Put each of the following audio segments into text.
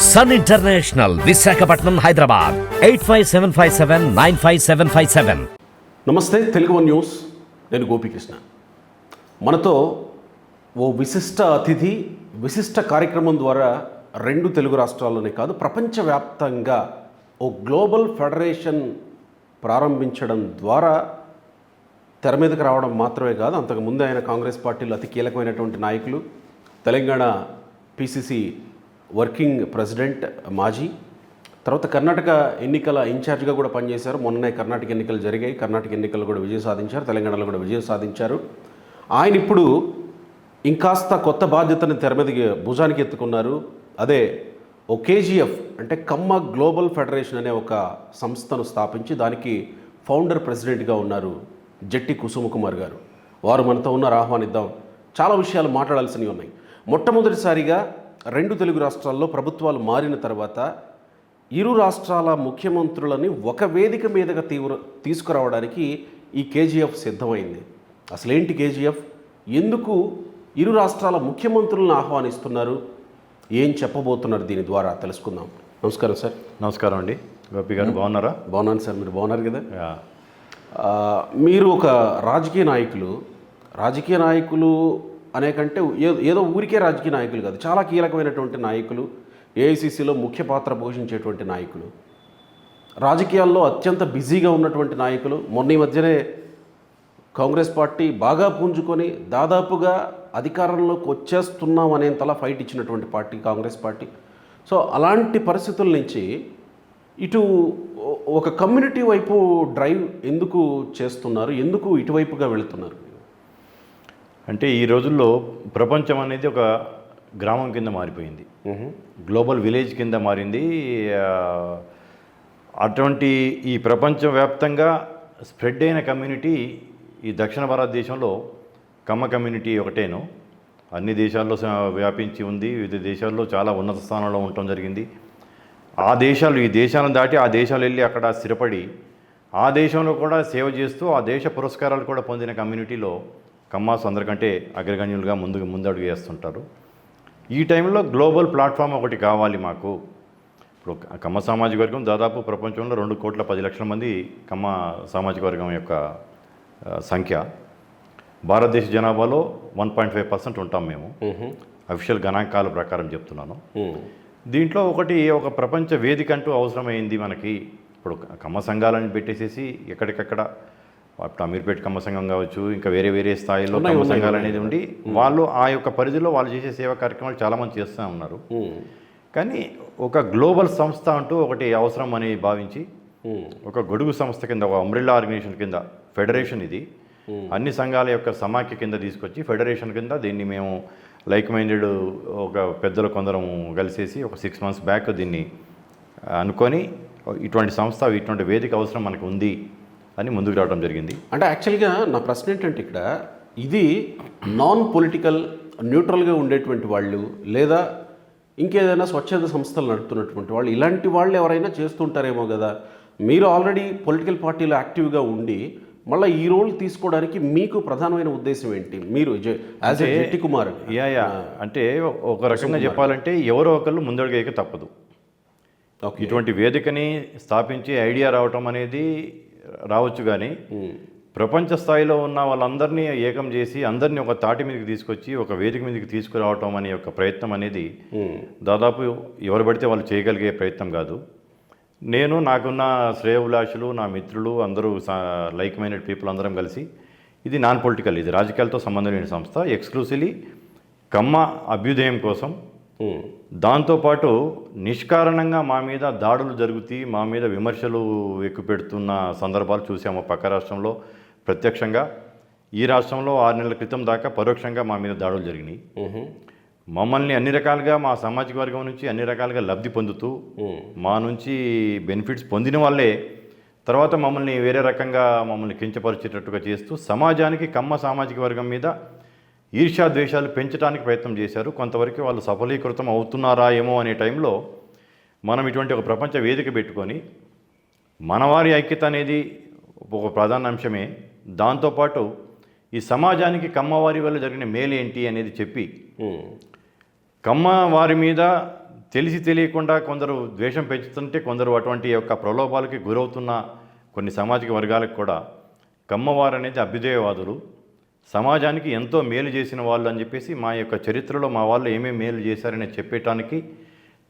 Sun international, Visakhapatnam, Hyderabad. 8575795757. నమస్తే, Telugu one news. నేను గోపీకృష్ణ. మనతో ఓ విశిష్ట అతిథి విశిష్ట కార్యక్రమం ద్వారా రెండు తెలుగు రాష్ట్రాల్లోనే కాదు ప్రపంచవ్యాప్తంగా ఓ గ్లోబల్ ఫెడరేషన్ ప్రారంభించడం ద్వారా తెర మీదకి రావడం మాత్రమే కాదు, అంతకుముందు ఆయన కాంగ్రెస్ పార్టీలో అతి కీలకమైనటువంటి నాయకులు, తెలంగాణ పిసిసి వర్కింగ్ ప్రెసిడెంట్ మాజీ, తర్వాత కర్ణాటక ఎన్నికల ఇన్ఛార్జ్గా కూడా పనిచేశారు. మొన్ననే కర్ణాటక ఎన్నికలు జరిగాయి, కర్ణాటక ఎన్నికల్లో కూడా విజయం సాధించారు, తెలంగాణలో కూడా విజయం సాధించారు. ఆయన ఇప్పుడు ఇంకాస్త కొత్త బాధ్యతని తెర మీదకి భుజానికి ఎత్తుకున్నారు. అదే ఓ కేజీఎఫ్ అంటే కమ్మ గ్లోబల్ ఫెడరేషన్ అనే ఒక సంస్థను స్థాపించి దానికి ఫౌండర్ ప్రెసిడెంట్గా ఉన్నారు జట్టి కుసుమకుమార్ గారు. వారు మనతో ఉన్నారు, ఆహ్వానిద్దాం. చాలా విషయాలు మాట్లాడాల్సినవి ఉన్నాయి. మొట్టమొదటిసారిగా రెండు తెలుగు రాష్ట్రాల్లో ప్రభుత్వాలు మారిన తర్వాత ఇరు రాష్ట్రాల ముఖ్యమంత్రులని ఒక వేదిక మీదగా తీసుకురావడానికి ఈ కేజీఎఫ్ సిద్ధమైంది. అసలేంటి కేజీఎఫ్, ఎందుకు ఇరు రాష్ట్రాల ముఖ్యమంత్రులను ఆహ్వానిస్తున్నారు, ఏం చెప్పబోతున్నారు, దీని ద్వారా తెలుసుకుందాం. నమస్కారం సార్. నమస్కారం అండి. గోపి గారు బాగున్నారా? బాగున్నాను సార్, మీరు బాగున్నారు కదా? మీరు ఒక రాజకీయ నాయకులు అనే కంటే ఏదో ఊరికే రాజకీయ నాయకులు కాదు, చాలా కీలకమైనటువంటి నాయకులు, ఏఐసిసిలో ముఖ్య పాత్ర పోషించేటువంటి నాయకులు, రాజకీయాల్లో అత్యంత బిజీగా ఉన్నటువంటి నాయకులు. మొన్న ఈ మధ్యనే కాంగ్రెస్ పార్టీ బాగా పుంజుకొని దాదాపుగా అధికారంలోకి వచ్చేస్తున్నాం అనేంతలా ఫైట్ ఇచ్చినటువంటి పార్టీ కాంగ్రెస్ పార్టీ. సో అలాంటి పరిస్థితుల నుంచి ఇటు ఒక కమ్యూనిటీ వైపు డ్రైవ్ ఎందుకు చేస్తున్నారు, ఎందుకు ఇటువైపుగా వెళుతున్నారు? అంటే ఈ రోజుల్లో ప్రపంచం అనేది ఒక గ్రామం కింద మారిపోయింది, గ్లోబల్ విలేజ్ కింద మారింది. అటువంటి ఈ ప్రపంచవ్యాప్తంగా స్ప్రెడ్ అయిన కమ్యూనిటీ ఈ దక్షిణ భారతదేశంలో కమ్మ కమ్యూనిటీ ఒకటేను. అన్ని దేశాల్లో వ్యాపించి ఉంది, వివిధ దేశాల్లో చాలా ఉన్నత స్థానంలో ఉండటం జరిగింది. ఈ దేశాలను దాటి ఆ దేశాలు వెళ్ళి అక్కడ స్థిరపడి ఆ దేశంలో కూడా సేవ చేస్తూ ఆ దేశ పురస్కారాలు కూడా పొందిన కమ్యూనిటీలో కమ్మాస్ అందరికంటే అగ్రగణ్యులుగా ముందడుగు వేస్తుంటారు. ఈ టైంలో గ్లోబల్ ప్లాట్ఫామ్ ఒకటి కావాలి మాకు. ఇప్పుడు కమ్మ సామాజిక వర్గం దాదాపు ప్రపంచంలో 2,10,00,000 మంది కమ్మ సామాజిక వర్గం యొక్క సంఖ్య. భారతదేశ జనాభాలో 1.5% ఉంటాం మేము, అఫీషియల్ గణాంకాల ప్రకారం చెప్తున్నాను. దీంట్లో ఒక ప్రపంచ వేదిక అంటూ అవసరమైంది మనకి. ఇప్పుడు కమ్మ సంఘాలను పెట్టేసేసి ఎక్కడికక్కడ అమీర్పేట కమ్మ సంఘం కావచ్చు, ఇంకా వేరే స్థాయిలో కమ్మ సంఘాలు అనేది ఉండి వాళ్ళు ఆ యొక్క పరిధిలో వాళ్ళు చేసే సేవా కార్యక్రమాలు చాలామంది చేస్తూ ఉన్నారు. కానీ ఒక గ్లోబల్ సంస్థ అంటూ ఒకటి అవసరం అని భావించి ఒక గొడుగు సంస్థ కింద, ఒక అంబ్రెల్లా ఆర్గనైజేషన్ కింద, ఫెడరేషన్ ఇది అన్ని సంఘాల యొక్క సమాఖ్య కింద తీసుకొచ్చి ఫెడరేషన్ కింద దీన్ని మేము లైక్ మైండెడ్ ఒక పెద్దలు కొందరం కలిసేసి ఒక 6 months బ్యాక్ దీన్ని అనుకొని ఇటువంటి సంస్థ, ఇటువంటి వేదిక అవసరం మనకు ఉంది అని ముందుకు రావడం జరిగింది. అంటే యాక్చువల్గా నా ప్రశ్న ఏంటంటే, ఇక్కడ ఇది నాన్ పొలిటికల్ న్యూట్రల్గా ఉండేటువంటి వాళ్ళు లేదా ఇంకేదైనా స్వచ్ఛంద సంస్థలు నడుపుతున్నటువంటి వాళ్ళు, ఇలాంటి వాళ్ళు ఎవరైనా చేస్తుంటారేమో కదా. మీరు ఆల్రెడీ పొలిటికల్ పార్టీలో యాక్టివ్గా ఉండి మళ్ళీ ఈ రోల్ తీసుకోవడానికి మీకు ప్రధానమైన ఉద్దేశం ఏంటి? మీరు యాజ్ ఏ జట్టి కుమార్ అంటే ఒక రకంగా చెప్పాలంటే ఎవరో ఒకళ్ళు ముందడుగేయక తప్పదు. ఇటువంటి వేదికని స్థాపించి ఐడియా రావటం అనేది రావచ్చు, కానీ ప్రపంచ స్థాయిలో ఉన్న వాళ్ళందరినీ ఏకం చేసి అందరినీ ఒక తాటి మీదకి తీసుకొచ్చి ఒక వేదిక మీదకి తీసుకురావటం అనే ఒక ప్రయత్నం అనేది దాదాపు ఎవరు పడితే వాళ్ళు చేయగలిగే ప్రయత్నం కాదు. నాకున్న శ్రేయోభిలాషులు, నా మిత్రులు అందరూ లైక్ మైండెడ్ పీపుల్ అందరం కలిసి ఇది నాన్ పొలిటికల్, ఇది రాజకీయాలతో సంబంధం లేని సంస్థ, ఎక్స్క్లూసివ్లీ కమ్మ అభ్యుదయం కోసం. దాంతోపాటు నిష్కారణంగా మా మీద దాడులు జరుగుతూ మా మీద విమర్శలు ఎక్కుపెడుతున్న సందర్భాలు చూసాము. పక్క రాష్ట్రంలో ప్రత్యక్షంగా, ఈ రాష్ట్రంలో 6 నెలల క్రితం దాకా పరోక్షంగా మా మీద దాడులు జరిగినాయి. మమ్మల్ని అన్ని రకాలుగా, మా సామాజిక వర్గం నుంచి అన్ని రకాలుగా లబ్ధి పొందుతూ మా నుంచి బెనిఫిట్స్ పొందిన వాళ్ళే తర్వాత మమ్మల్ని వేరే రకంగా మమ్మల్ని కించపరిచేటట్టుగా చేస్తూ సమాజానికి, కమ్మ సామాజిక వర్గం మీద ఈర్ష్యా ద్వేషాలు పెంచడానికి ప్రయత్నం చేశారు. కొంతవరకు వాళ్ళు సఫలీకృతం అవుతున్నారా ఏమో అనే టైంలో మనం ఇటువంటి ఒక ప్రపంచ వేదిక పెట్టుకొని మనవారి ఐక్యత అనేది ఒక ప్రధాన అంశమే. దాంతోపాటు ఈ సమాజానికి కమ్మవారి వల్ల జరిగిన మేలు ఏంటి అనేది చెప్పి కమ్మ వారి మీద తెలిసి తెలియకుండా కొందరు ద్వేషం పెంచుతుంటే కొందరు అటువంటి యొక్క ప్రలోభాలకి గురవుతున్న కొన్ని సామాజిక వర్గాలకు కూడా కమ్మవారు అనేది అభ్యుదయవాదులు, సమాజానికి ఎంతో మేలు చేసిన వాళ్ళు అని చెప్పేసి మా యొక్క చరిత్రలో మా వాళ్ళు ఏమేమి మేలు చేశారని చెప్పేటానికి,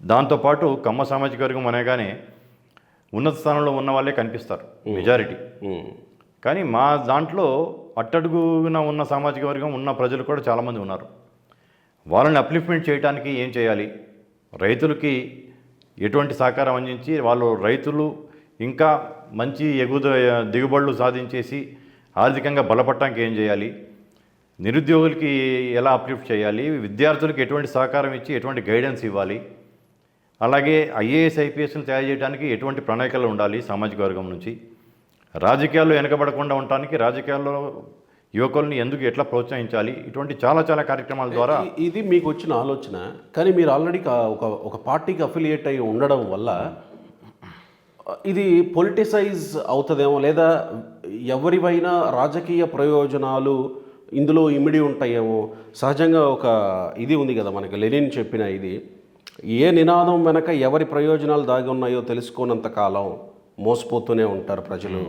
దాంతోపాటు కమ్మ సామాజిక వర్గం అనగానే ఉన్నత స్థానంలో ఉన్న వాళ్ళే కనిపిస్తారు మెజారిటీ. కానీ మా దాంట్లో అట్టడుగున ఉన్న సామాజిక వర్గం ఉన్న ప్రజలు కూడా చాలామంది ఉన్నారు. వాళ్ళని అప్లిఫ్ట్మెంట్ చేయడానికి ఏం చేయాలి, రైతులకి ఎటువంటి సహకారం అందించి వాళ్ళు రైతులు ఇంకా మంచి దిగుబడులు సాధించేసి ఆర్థికంగా బలపడటానికి ఏం చేయాలి, నిరుద్యోగులకి ఎలా అప్లిఫ్ట్ చేయాలి, విద్యార్థులకు ఎటువంటి సహకారం ఇచ్చి ఎటువంటి గైడెన్స్ ఇవ్వాలి, అలాగే ఐఏఎస్ ఐపీఎస్ని తయారు చేయడానికి ఎటువంటి ప్రణాళికలు ఉండాలి సామాజిక వర్గం నుంచి, రాజకీయాల్లో వెనకబడకుండా ఉండటానికి రాజకీయాల్లో యువకుల్ని ఎందుకు ఎట్లా ప్రోత్సహించాలి, ఇటువంటి చాలా చాలా కార్యక్రమాల ద్వారా. ఇది మీకు వచ్చిన ఆలోచన, కానీ మీరు ఆల్రెడీ ఒక పార్టీకి అఫిలియేట్ అయి ఉండడం వల్ల ఇది పొలిటిసైజ్ అవుతుందేమో, లేదా ఎవరివైనా రాజకీయ ప్రయోజనాలు ఇందులో ఇమిడి ఉంటాయేమో. సహజంగా ఒక ఇది ఉంది కదా మనకి, లెనిన్ చెప్పిన ఇది, ఏ నినాదం వెనక ఎవరి ప్రయోజనాలు దాగి ఉన్నాయో తెలుసుకోనంత కాలం మోసపోతూనే ఉంటారు ప్రజలు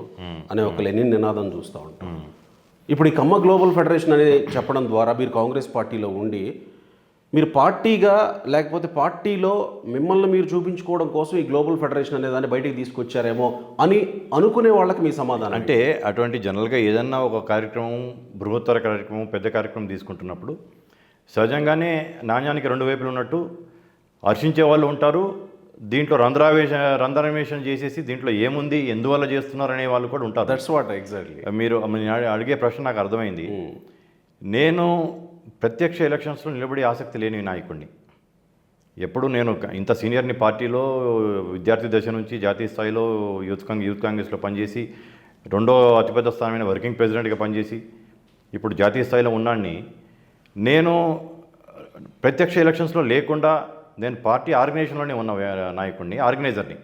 అనే ఒక లెనిన్ నినాదం చూస్తూ ఉంటాం. ఇప్పుడు ఈ కమ్మ గ్లోబల్ ఫెడరేషన్ అనేది చెప్పడం ద్వారా మీరు కాంగ్రెస్ పార్టీలో ఉండి మీరు పార్టీగా లేకపోతే పార్టీలో మిమ్మల్ని మీరు చూపించుకోవడం కోసం ఈ గ్లోబల్ ఫెడరేషన్ అనే దాన్ని బయటికి తీసుకొచ్చారేమో అని అనుకునే వాళ్ళకి మీ సమాధానం అంటే, అటువంటి జనరల్గా ఏదన్నా ఒక కార్యక్రమం, బృహత్తర కార్యక్రమం, పెద్ద కార్యక్రమం తీసుకుంటున్నప్పుడు సహజంగానే నాణ్యానికి రెండు వైపులు ఉన్నట్టు హర్షించే వాళ్ళు ఉంటారు, దీంట్లో రంధ్రాన్వేషణ చేసేసి దీంట్లో ఏముంది, ఎందువల్ల చేస్తున్నారు అనే వాళ్ళు కూడా ఉంటారు. దట్స్ వాట్ ఎగ్జాక్ట్లీ మీరు అడిగే ప్రశ్న నాకు అర్థమైంది. నేను ప్రత్యక్ష ఎలక్షన్స్లో నిలబడి ఆసక్తి లేని నాయకుడిని. ఎప్పుడు నేను ఇంత సీనియర్ని పార్టీలో విద్యార్థి దశ నుంచి జాతీయ స్థాయిలో యూత్ కాంగ్రెస్లో పనిచేసి, రెండో అతిపెద్ద స్థానమైన వర్కింగ్ ప్రెసిడెంట్గా పనిచేసి ఇప్పుడు జాతీయ స్థాయిలో ఉన్నాన్ని. నేను ప్రత్యక్ష ఎలక్షన్స్లో లేకుండా నేను పార్టీ ఆర్గనైజేషన్లోనే ఉన్న నాయకుడిని, ఆర్గనైజర్ని.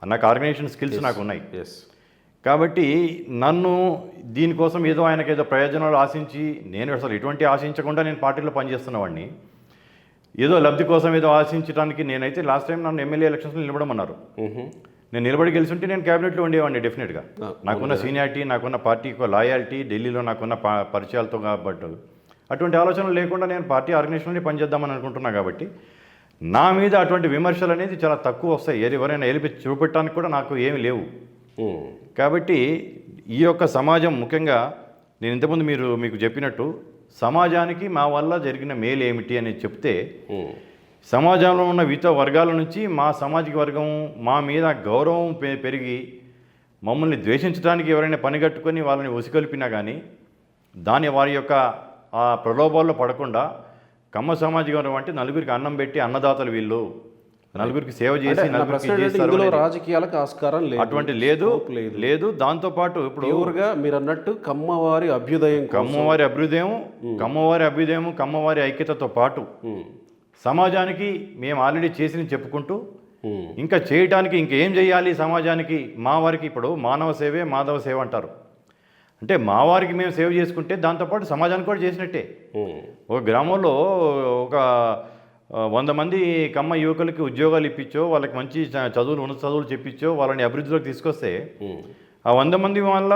నాకు ఆర్గనైజేషన్ స్కిల్స్ నాకు ఉన్నాయి. కాబట్టి నన్ను దీనికోసం ఏదో ఆయనకేదో ప్రయోజనాలు ఆశించి, నేను అసలు ఎటువంటి ఆశించకుండా నేను పార్టీలో పనిచేస్తున్నవాడిని, ఏదో లబ్ధి కోసం ఏదో ఆశించడానికి నేనైతే లాస్ట్ టైం నన్ను ఎమ్మెల్యే ఎలక్షన్స్లో నిలబడమన్నారు. నేను నిలబడి గెలుచుంటే నేను క్యాబినెట్లో ఉండేవాడిని డెఫినెట్గా. నాకున్న సీనియారిటీ, నాకున్న పార్టీకి లాయాలిటీ, ఢిల్లీలో నాకున్న పరిచయాలతో కాబట్టి అటువంటి ఆలోచనలు లేకుండా నేను పార్టీ ఆర్గనైజేషన్లోనే పనిచేద్దామని అనుకుంటున్నాను. కాబట్టి నా మీద అటువంటి విమర్శలు అనేది చాలా తక్కువ వస్తాయి. ఎవరైనా ఎలిపి చూపెట్టడానికి కూడా నాకు ఏమి లేవు. కాబట్టి ఈ యొక్క సమాజం, ముఖ్యంగా నేను ఇంతకుముందు మీకు చెప్పినట్టు సమాజానికి మా వల్ల జరిగిన మేలు ఏమిటి అని చెప్తే, సమాజంలో ఉన్న వివిధ వర్గాల నుంచి మా సామాజిక వర్గం మా మీద గౌరవం పెరిగి మమ్మల్ని ద్వేషించడానికి ఎవరైనా పనిగట్టుకొని వాళ్ళని ఉసిగొల్పినా కానీ వారి యొక్క ఆ ప్రలోభాల్లో పడకుండా, కమ్మ సామాజిక వర్గం అంటే నలుగురికి అన్నం పెట్టి అన్నదాతలు వీళ్ళు, నలుగురికి సేవ చేసి రాజకీయాలకు ఆస్కారం లేదు, అటువంటి లేదు. దాంతోపాటు ఇప్పుడు మీరు అన్నట్టు కమ్మవారి అభ్యుదయం, కమ్మవారి ఐక్యతతో పాటు సమాజానికి మేము ఆల్రెడీ చేసి చెప్పుకుంటూ ఇంకా చేయటానికి ఇంకేం చేయాలి సమాజానికి, మా వారికి ఇప్పుడు మానవ సేవే మాధవ సేవ అంటారు. అంటే మా వారికి మేము సేవ చేసుకుంటే దాంతోపాటు సమాజానికి కూడా చేసినట్టే. ఒక గ్రామంలో ఒక 100 మంది కమ్మ యువకులకి ఉద్యోగాలు ఇప్పించో, వాళ్ళకి మంచి ఉన్నత చదువులు చెప్పించో, వాళ్ళని అభివృద్ధిలోకి తీసుకొస్తే ఆ 100 మంది వల్ల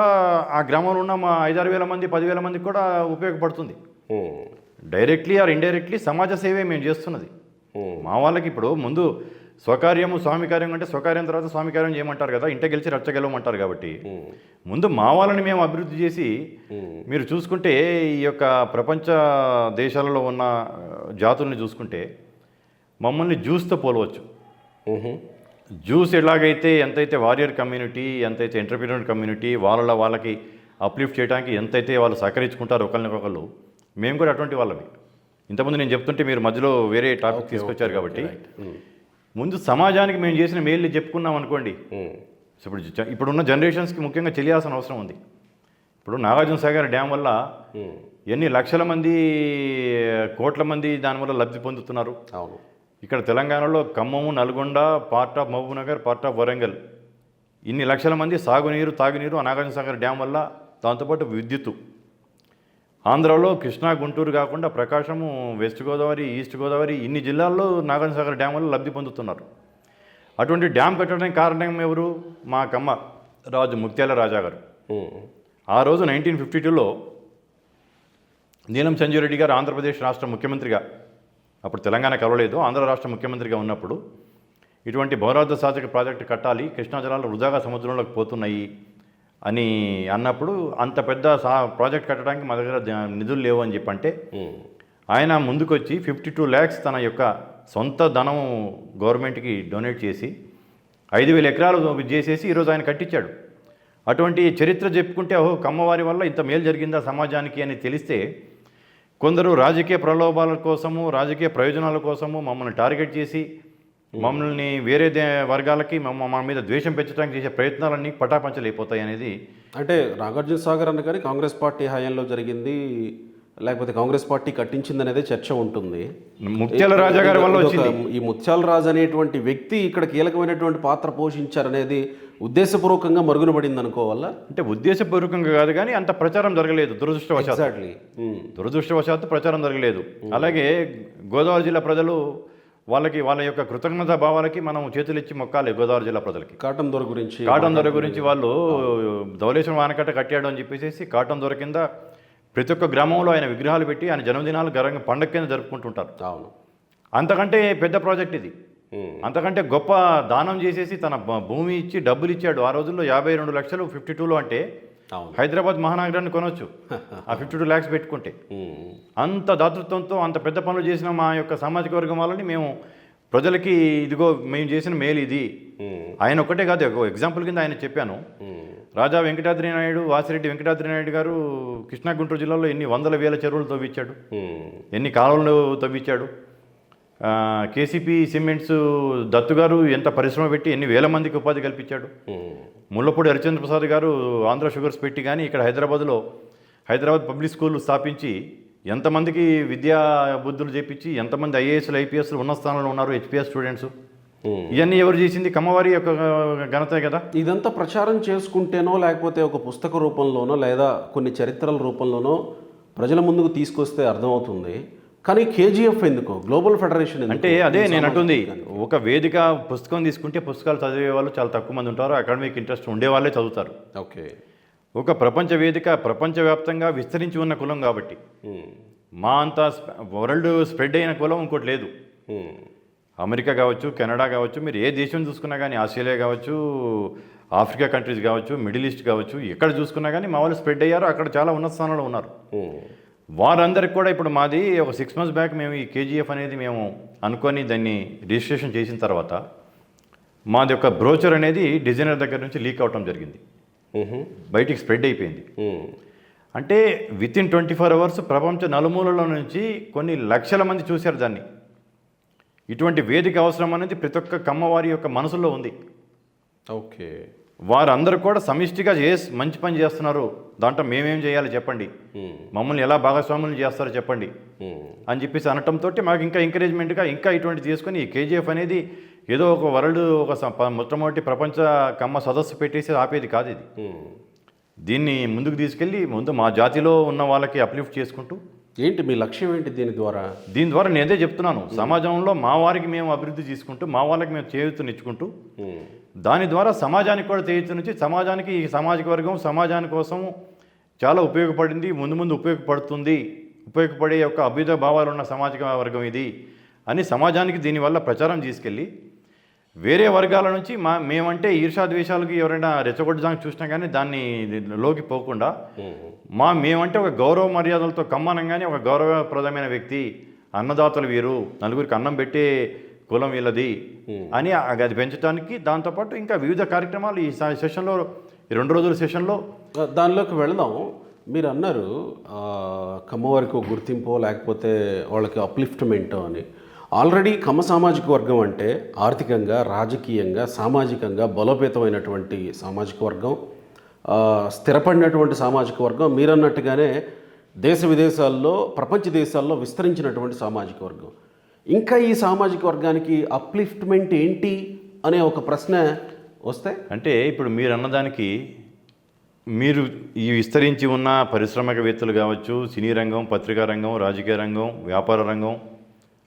ఆ గ్రామంలో ఉన్న మా 5-6 వేల మంది 10,000 మందికి కూడా ఉపయోగపడుతుంది. డైరెక్ట్లీ ఆర్ ఇండైరెక్ట్లీ సమాజ సేవే మేము చేస్తున్నది. మా వాళ్ళకి ఇప్పుడు ముందు స్వకార్యము స్వామికార్యం అంటే స్వకార్యం తర్వాత స్వామికార్యం చేయమంటారు కదా, ఇంట గెలిచి రచ్చగెలవమంటారు. కాబట్టి ముందు మా వాళ్ళని మేము అభివృద్ధి చేసి, మీరు చూసుకుంటే ఈ యొక్క ప్రపంచ దేశాలలో ఉన్న జాతుల్ని చూసుకుంటే మమ్మల్ని జ్యూస్తో పోలవచ్చు. జ్యూస్ ఎలాగైతే ఎంతైతే వారియర్ కమ్యూనిటీ, ఎంతైతే ఎంటర్ప్రీనర్ కమ్యూనిటీ వాళ్ళకి అప్లిఫ్ట్ చేయడానికి ఎంతైతే వాళ్ళు సహకరించుకుంటారు ఒకరికొకళ్ళు, మేము కూడా అటువంటి వాళ్ళవి. ఇంతకుముందు నేను చెప్తుంటే మీరు మధ్యలో వేరే టాపిక్ తీసుకొచ్చారు. కాబట్టి ముందు సమాజానికి మేము చేసిన మేలు చెప్పుకున్నాం అనుకోండి, ఇప్పుడున్న జనరేషన్స్కి ముఖ్యంగా తెలియాల్సిన అవసరం ఉంది. ఇప్పుడు నాగార్జున సాగర్ డ్యామ్ వల్ల ఎన్ని లక్షల మంది, కోట్ల మంది దానివల్ల లబ్ధి పొందుతున్నారు. అవును. ఇక్కడ తెలంగాణలో Khammam, Nalgonda, part of Mahabubnagar, part of Warangal, ఇన్ని లక్షల మంది సాగునీరు, తాగునీరు నాగార్జున సాగర్ డ్యామ్ వల్ల, దాంతోపాటు విద్యుత్తు, ఆంధ్రాలో కృష్ణా, గుంటూరు కాకుండా ప్రకాశము, వెస్ట్ గోదావరి, ఈస్ట్ గోదావరి ఇన్ని జిల్లాల్లో నాగార్జున సాగర్ డ్యామ్ వల్ల లబ్ధి పొందుతున్నారు. అటువంటి డ్యామ్ కట్టడానికి కారణం ఎవరు? మా కమ్మ రాజు ముత్యాల రాజా గారు. ఆ రోజు 1952లో నీలం సంజీవ్ రెడ్డి గారు ఆంధ్రప్రదేశ్ రాష్ట్ర ముఖ్యమంత్రిగా, అప్పుడు తెలంగాణ కలవలేదు, ఆంధ్ర రాష్ట్ర ముఖ్యమంత్రిగా ఉన్నప్పుడు ఇటువంటి బహుళార్థ సాధక ప్రాజెక్టు కట్టాలి, కృష్ణా జలాలు వృధాగా సముద్రంలోకి పోతున్నాయి అని అన్నప్పుడు అంత పెద్ద ప్రాజెక్ట్ కట్టడానికి మా దగ్గర నిధులు లేవు అని చెప్పంటే ఆయన ముందుకొచ్చి 52 lakhs తన యొక్క సొంత ధనం గవర్నమెంట్కి డొనేట్ చేసి 5,000 ఎకరాలు చేసేసి ఈరోజు ఆయన కట్టించాడు. అటువంటి చరిత్ర చెప్పుకుంటే ఓహో కమ్మవారి వల్ల ఇంత మేలు జరిగిందా సమాజానికి అని తెలిస్తే, కొందరు రాజకీయ ప్రలోభాల కోసము, రాజకీయ ప్రయోజనాల కోసము మమ్మల్ని టార్గెట్ చేసి మమ్మల్ని వేరే వర్గాలకి మా మీద ద్వేషం పెంచడానికి చేసే ప్రయత్నాలన్నీ పటాపంచలైపోతాయి అనేది. అంటే నాగార్జున సాగర్ అన్న కానీ కాంగ్రెస్ పార్టీ హయాంలో జరిగింది, లేకపోతే కాంగ్రెస్ పార్టీ కట్టించింది అనేది చర్చ ఉంటుంది. ముత్యాల రాజా గారి వల్ల వచ్చింది. ఈ ముత్యాల రాజు అనేటువంటి వ్యక్తి ఇక్కడ కీలకమైనటువంటి పాత్ర పోషించారనేది ఉద్దేశపూర్వకంగా మరుగున పడింది అనుకోవాలా? అంటే ఉద్దేశపూర్వకంగా కాదు కానీ అంత ప్రచారం జరగలేదు, దురదృష్టవశాత్తు. ఎగ్జాక్ట్లీ, దురదృష్టవశాత్తు ప్రచారం జరగలేదు. అలాగే గోదావరి జిల్లా ప్రజలు వాళ్ళ యొక్క కృతజ్ఞత భావాలకి మనం చేతులు ఇచ్చి మొక్కాలి. గోదావరి జిల్లా ప్రజలకి కాటన్ దొర గురించి వాళ్ళు ధవళేశ్వరం ఆనకట్ట కట్టాడు అని చెప్పేసి కాటన్ దొర కింద ప్రతి ఒక్క గ్రామంలో ఆయన విగ్రహాలు పెట్టి ఆయన జన్మదినాలు ఘనంగా పండగ కింద జరుపుకుంటుంటారు. అవును, అంతకంటే పెద్ద ప్రాజెక్ట్ ఇది. అంతకంటే గొప్ప దానం చేసేసి తన భూమి ఇచ్చి డబ్బులు ఇచ్చాడు. ఆ రోజుల్లో 52 లక్షలు 52లో అంటే హైదరాబాద్ మహానగరాన్ని కొనవచ్చు ఆ 52 lakhs పెట్టుకుంటే. అంత దాతృత్వంతో అంత పెద్ద పనులు చేసిన మా యొక్క సామాజిక వర్గం వాళ్ళని మేము ప్రజలకి ఇదిగో మేము చేసిన మేలు ఇది. ఆయన ఒక్కటే కాదు, ఒక ఎగ్జాంపుల్ కింద ఆయన చెప్పాను. రాజా వెంకటాద్రి నాయుడు, వాసిరెడ్డి వెంకటాద్రి నాయుడు గారు కృష్ణా గుంటూరు జిల్లాలో ఎన్ని వందల వేల చెరువులు తవ్వించాడు, ఎన్ని కాలువలు తవ్వించాడు. కేసీపీ సిమెంట్స్ దత్తు గారు ఎంత పరిశ్రమ పెట్టి ఎన్ని వేల మందికి ఉపాధి కల్పించాడు. ముళ్ళపూడి హరిచంద్ర ప్రసాద్ గారు ఆంధ్ర షుగర్స్ పెట్టి కానీ ఇక్కడ హైదరాబాద్ పబ్లిక్ స్కూల్ స్థాపించి ఎంతమందికి విద్యా బుద్ధులు చేపించి ఎంతమంది ఐఏఎస్లు ఐపీఎస్లు ఉన్న స్థానంలో ఉన్నారు, హెచ్పిఎస్ స్టూడెంట్స్. ఇవన్నీ ఎవరు చేసింది? కమ్మవారి యొక్క ఘనతే కదా. ఇదంతా ప్రచారం చేసుకుంటేనో లేకపోతే ఒక పుస్తక రూపంలోనో లేదా కొన్ని చరిత్రల రూపంలోనో ప్రజల ముందుకు తీసుకొస్తే అర్థమవుతుంది. కానీ కేజీఎఫ్ ఎందుకు, గ్లోబల్ ఫెడరేషన్ అంటే అదే నేను అంటుంది. ఒక వేదిక పుస్తకం తీసుకుంటే పుస్తకాలు చదివే వాళ్ళు చాలా తక్కువ మంది ఉంటారు, అకాడమిక్ ఇంట్రెస్ట్ ఉండేవాళ్ళే చదువుతారు. ఓకే, ఒక ప్రపంచ వేదిక ప్రపంచవ్యాప్తంగా విస్తరించి ఉన్న కులం కాబట్టి మా అంతా వరల్డ్ స్ప్రెడ్ అయిన కులం ఇంకోటి లేదు. అమెరికా కావచ్చు, కెనడా కావచ్చు, మీరు ఏ దేశం చూసుకున్నా కానీ, ఆస్ట్రేలియా కావచ్చు, ఆఫ్రికా కంట్రీస్ కావచ్చు, మిడిల్ ఈస్ట్ కావచ్చు, ఎక్కడ చూసుకున్నా కానీ మా వాళ్ళు స్ప్రెడ్ అయ్యారు, అక్కడ చాలా ఉన్నత స్థానంలో ఉన్నారు. వారందరికి కూడా ఇప్పుడు మాది ఒక 6 months బ్యాక్ మేము ఈ కేజీఎఫ్ అనేది మేము అనుకొని దాన్ని రిజిస్ట్రేషన్ చేసిన తర్వాత మాది యొక్క బ్రోచర్ అనేది డిజైనర్ దగ్గర నుంచి లీక్ అవటం జరిగింది, బయటికి స్ప్రెడ్ అయిపోయింది. అంటే వితిన్ 24 hours ప్రపంచ నలుమూలలో నుంచి కొన్ని లక్షల మంది చూశారు దాన్ని. ఇటువంటి వేదిక అవసరం అనేది ప్రతి ఒక్క కమ్మవారి యొక్క మనసులో ఉంది. ఓకే, వారందరూ కూడా సమిష్టిగా మంచి పని చేస్తున్నారు, దాంట్లో మేమేం చేయాలి చెప్పండి, మమ్మల్ని ఎలా భాగస్వాములు చేస్తారో చెప్పండి అని చెప్పేసి అనటంతో మాకు ఇంకా ఎంకరేజ్మెంట్గా ఇంకా ఇటువంటి తీసుకొని ఈ కేజీఎఫ్ అనేది ఏదో ఒక వరల్డ్ ఒక మొట్టమొదటి ప్రపంచ కమ్మ సదస్సు పెట్టేసి ఆపేది కాదు. ఇది దీన్ని ముందుకు తీసుకెళ్ళి ముందు మా జాతిలో ఉన్న వాళ్ళకి అప్లిఫ్ట్ చేసుకుంటూ. ఏంటి మీ లక్ష్యం ఏంటి దీని ద్వారా? నేను అదే చెప్తున్నాను, సమాజంలో మా వారికి మేము అభివృద్ధి చేసుకుంటూ మా వాళ్ళకి మేము చేయూతనిచ్చుకుంటూ దాని ద్వారా సమాజానికి కూడా చేయూతనిచ్చి సమాజానికి ఈ సామాజిక వర్గం సమాజాని కోసం చాలా ఉపయోగపడింది, ముందు ఉపయోగపడే యొక్క అభ్యుదయ భావాలు ఉన్న సామాజిక వర్గం ఇది అని సమాజానికి దీనివల్ల ప్రచారం తీసుకెళ్ళి వేరే వర్గాల నుంచి మేమంటే ఈర్షాద్వేషాలకి ఎవరైనా రెచ్చగొట్టడానికి చూసినా కానీ దాన్ని లోకి పోకుండా మేమంటే ఒక గౌరవ మర్యాదలతో కమ్మనంగానే ఒక గౌరవప్రదమైన వ్యక్తి, అన్నదాతలు వీరు, నలుగురికి అన్నం పెట్టే కులం వీళ్ళది అని అది పెంచడానికి దాంతోపాటు ఇంకా వివిధ కార్యక్రమాలు ఈ సెషన్లో, ఈ 2 రోజుల సెషన్లో దానిలోకి వెళదాం. మీరు అన్నారు కమ్మవారికి ఒక గుర్తింపో లేకపోతే వాళ్ళకి అప్లిఫ్ట్మెంటో అని. ఆల్రెడీ కమ్మ సామాజిక వర్గం అంటే ఆర్థికంగా, రాజకీయంగా, సామాజికంగా బలోపేతమైనటువంటి సామాజిక వర్గం, స్థిరపడినటువంటి సామాజిక వర్గం. మీరన్నట్టుగానే దేశ విదేశాల్లో, ప్రపంచ దేశాల్లో విస్తరించినటువంటి సామాజిక వర్గం. ఇంకా ఈ సామాజిక వర్గానికి అప్లిఫ్ట్మెంట్ ఏంటి అనే ఒక ప్రశ్న వస్తే, అంటే ఇప్పుడు మీరు అన్నదానికి మీరు ఈ విస్తరించి ఉన్న పారిశ్రామికవేత్తలు కావచ్చు, సినీ రంగం, పత్రికా రంగం, రాజకీయ రంగం, వ్యాపార రంగం,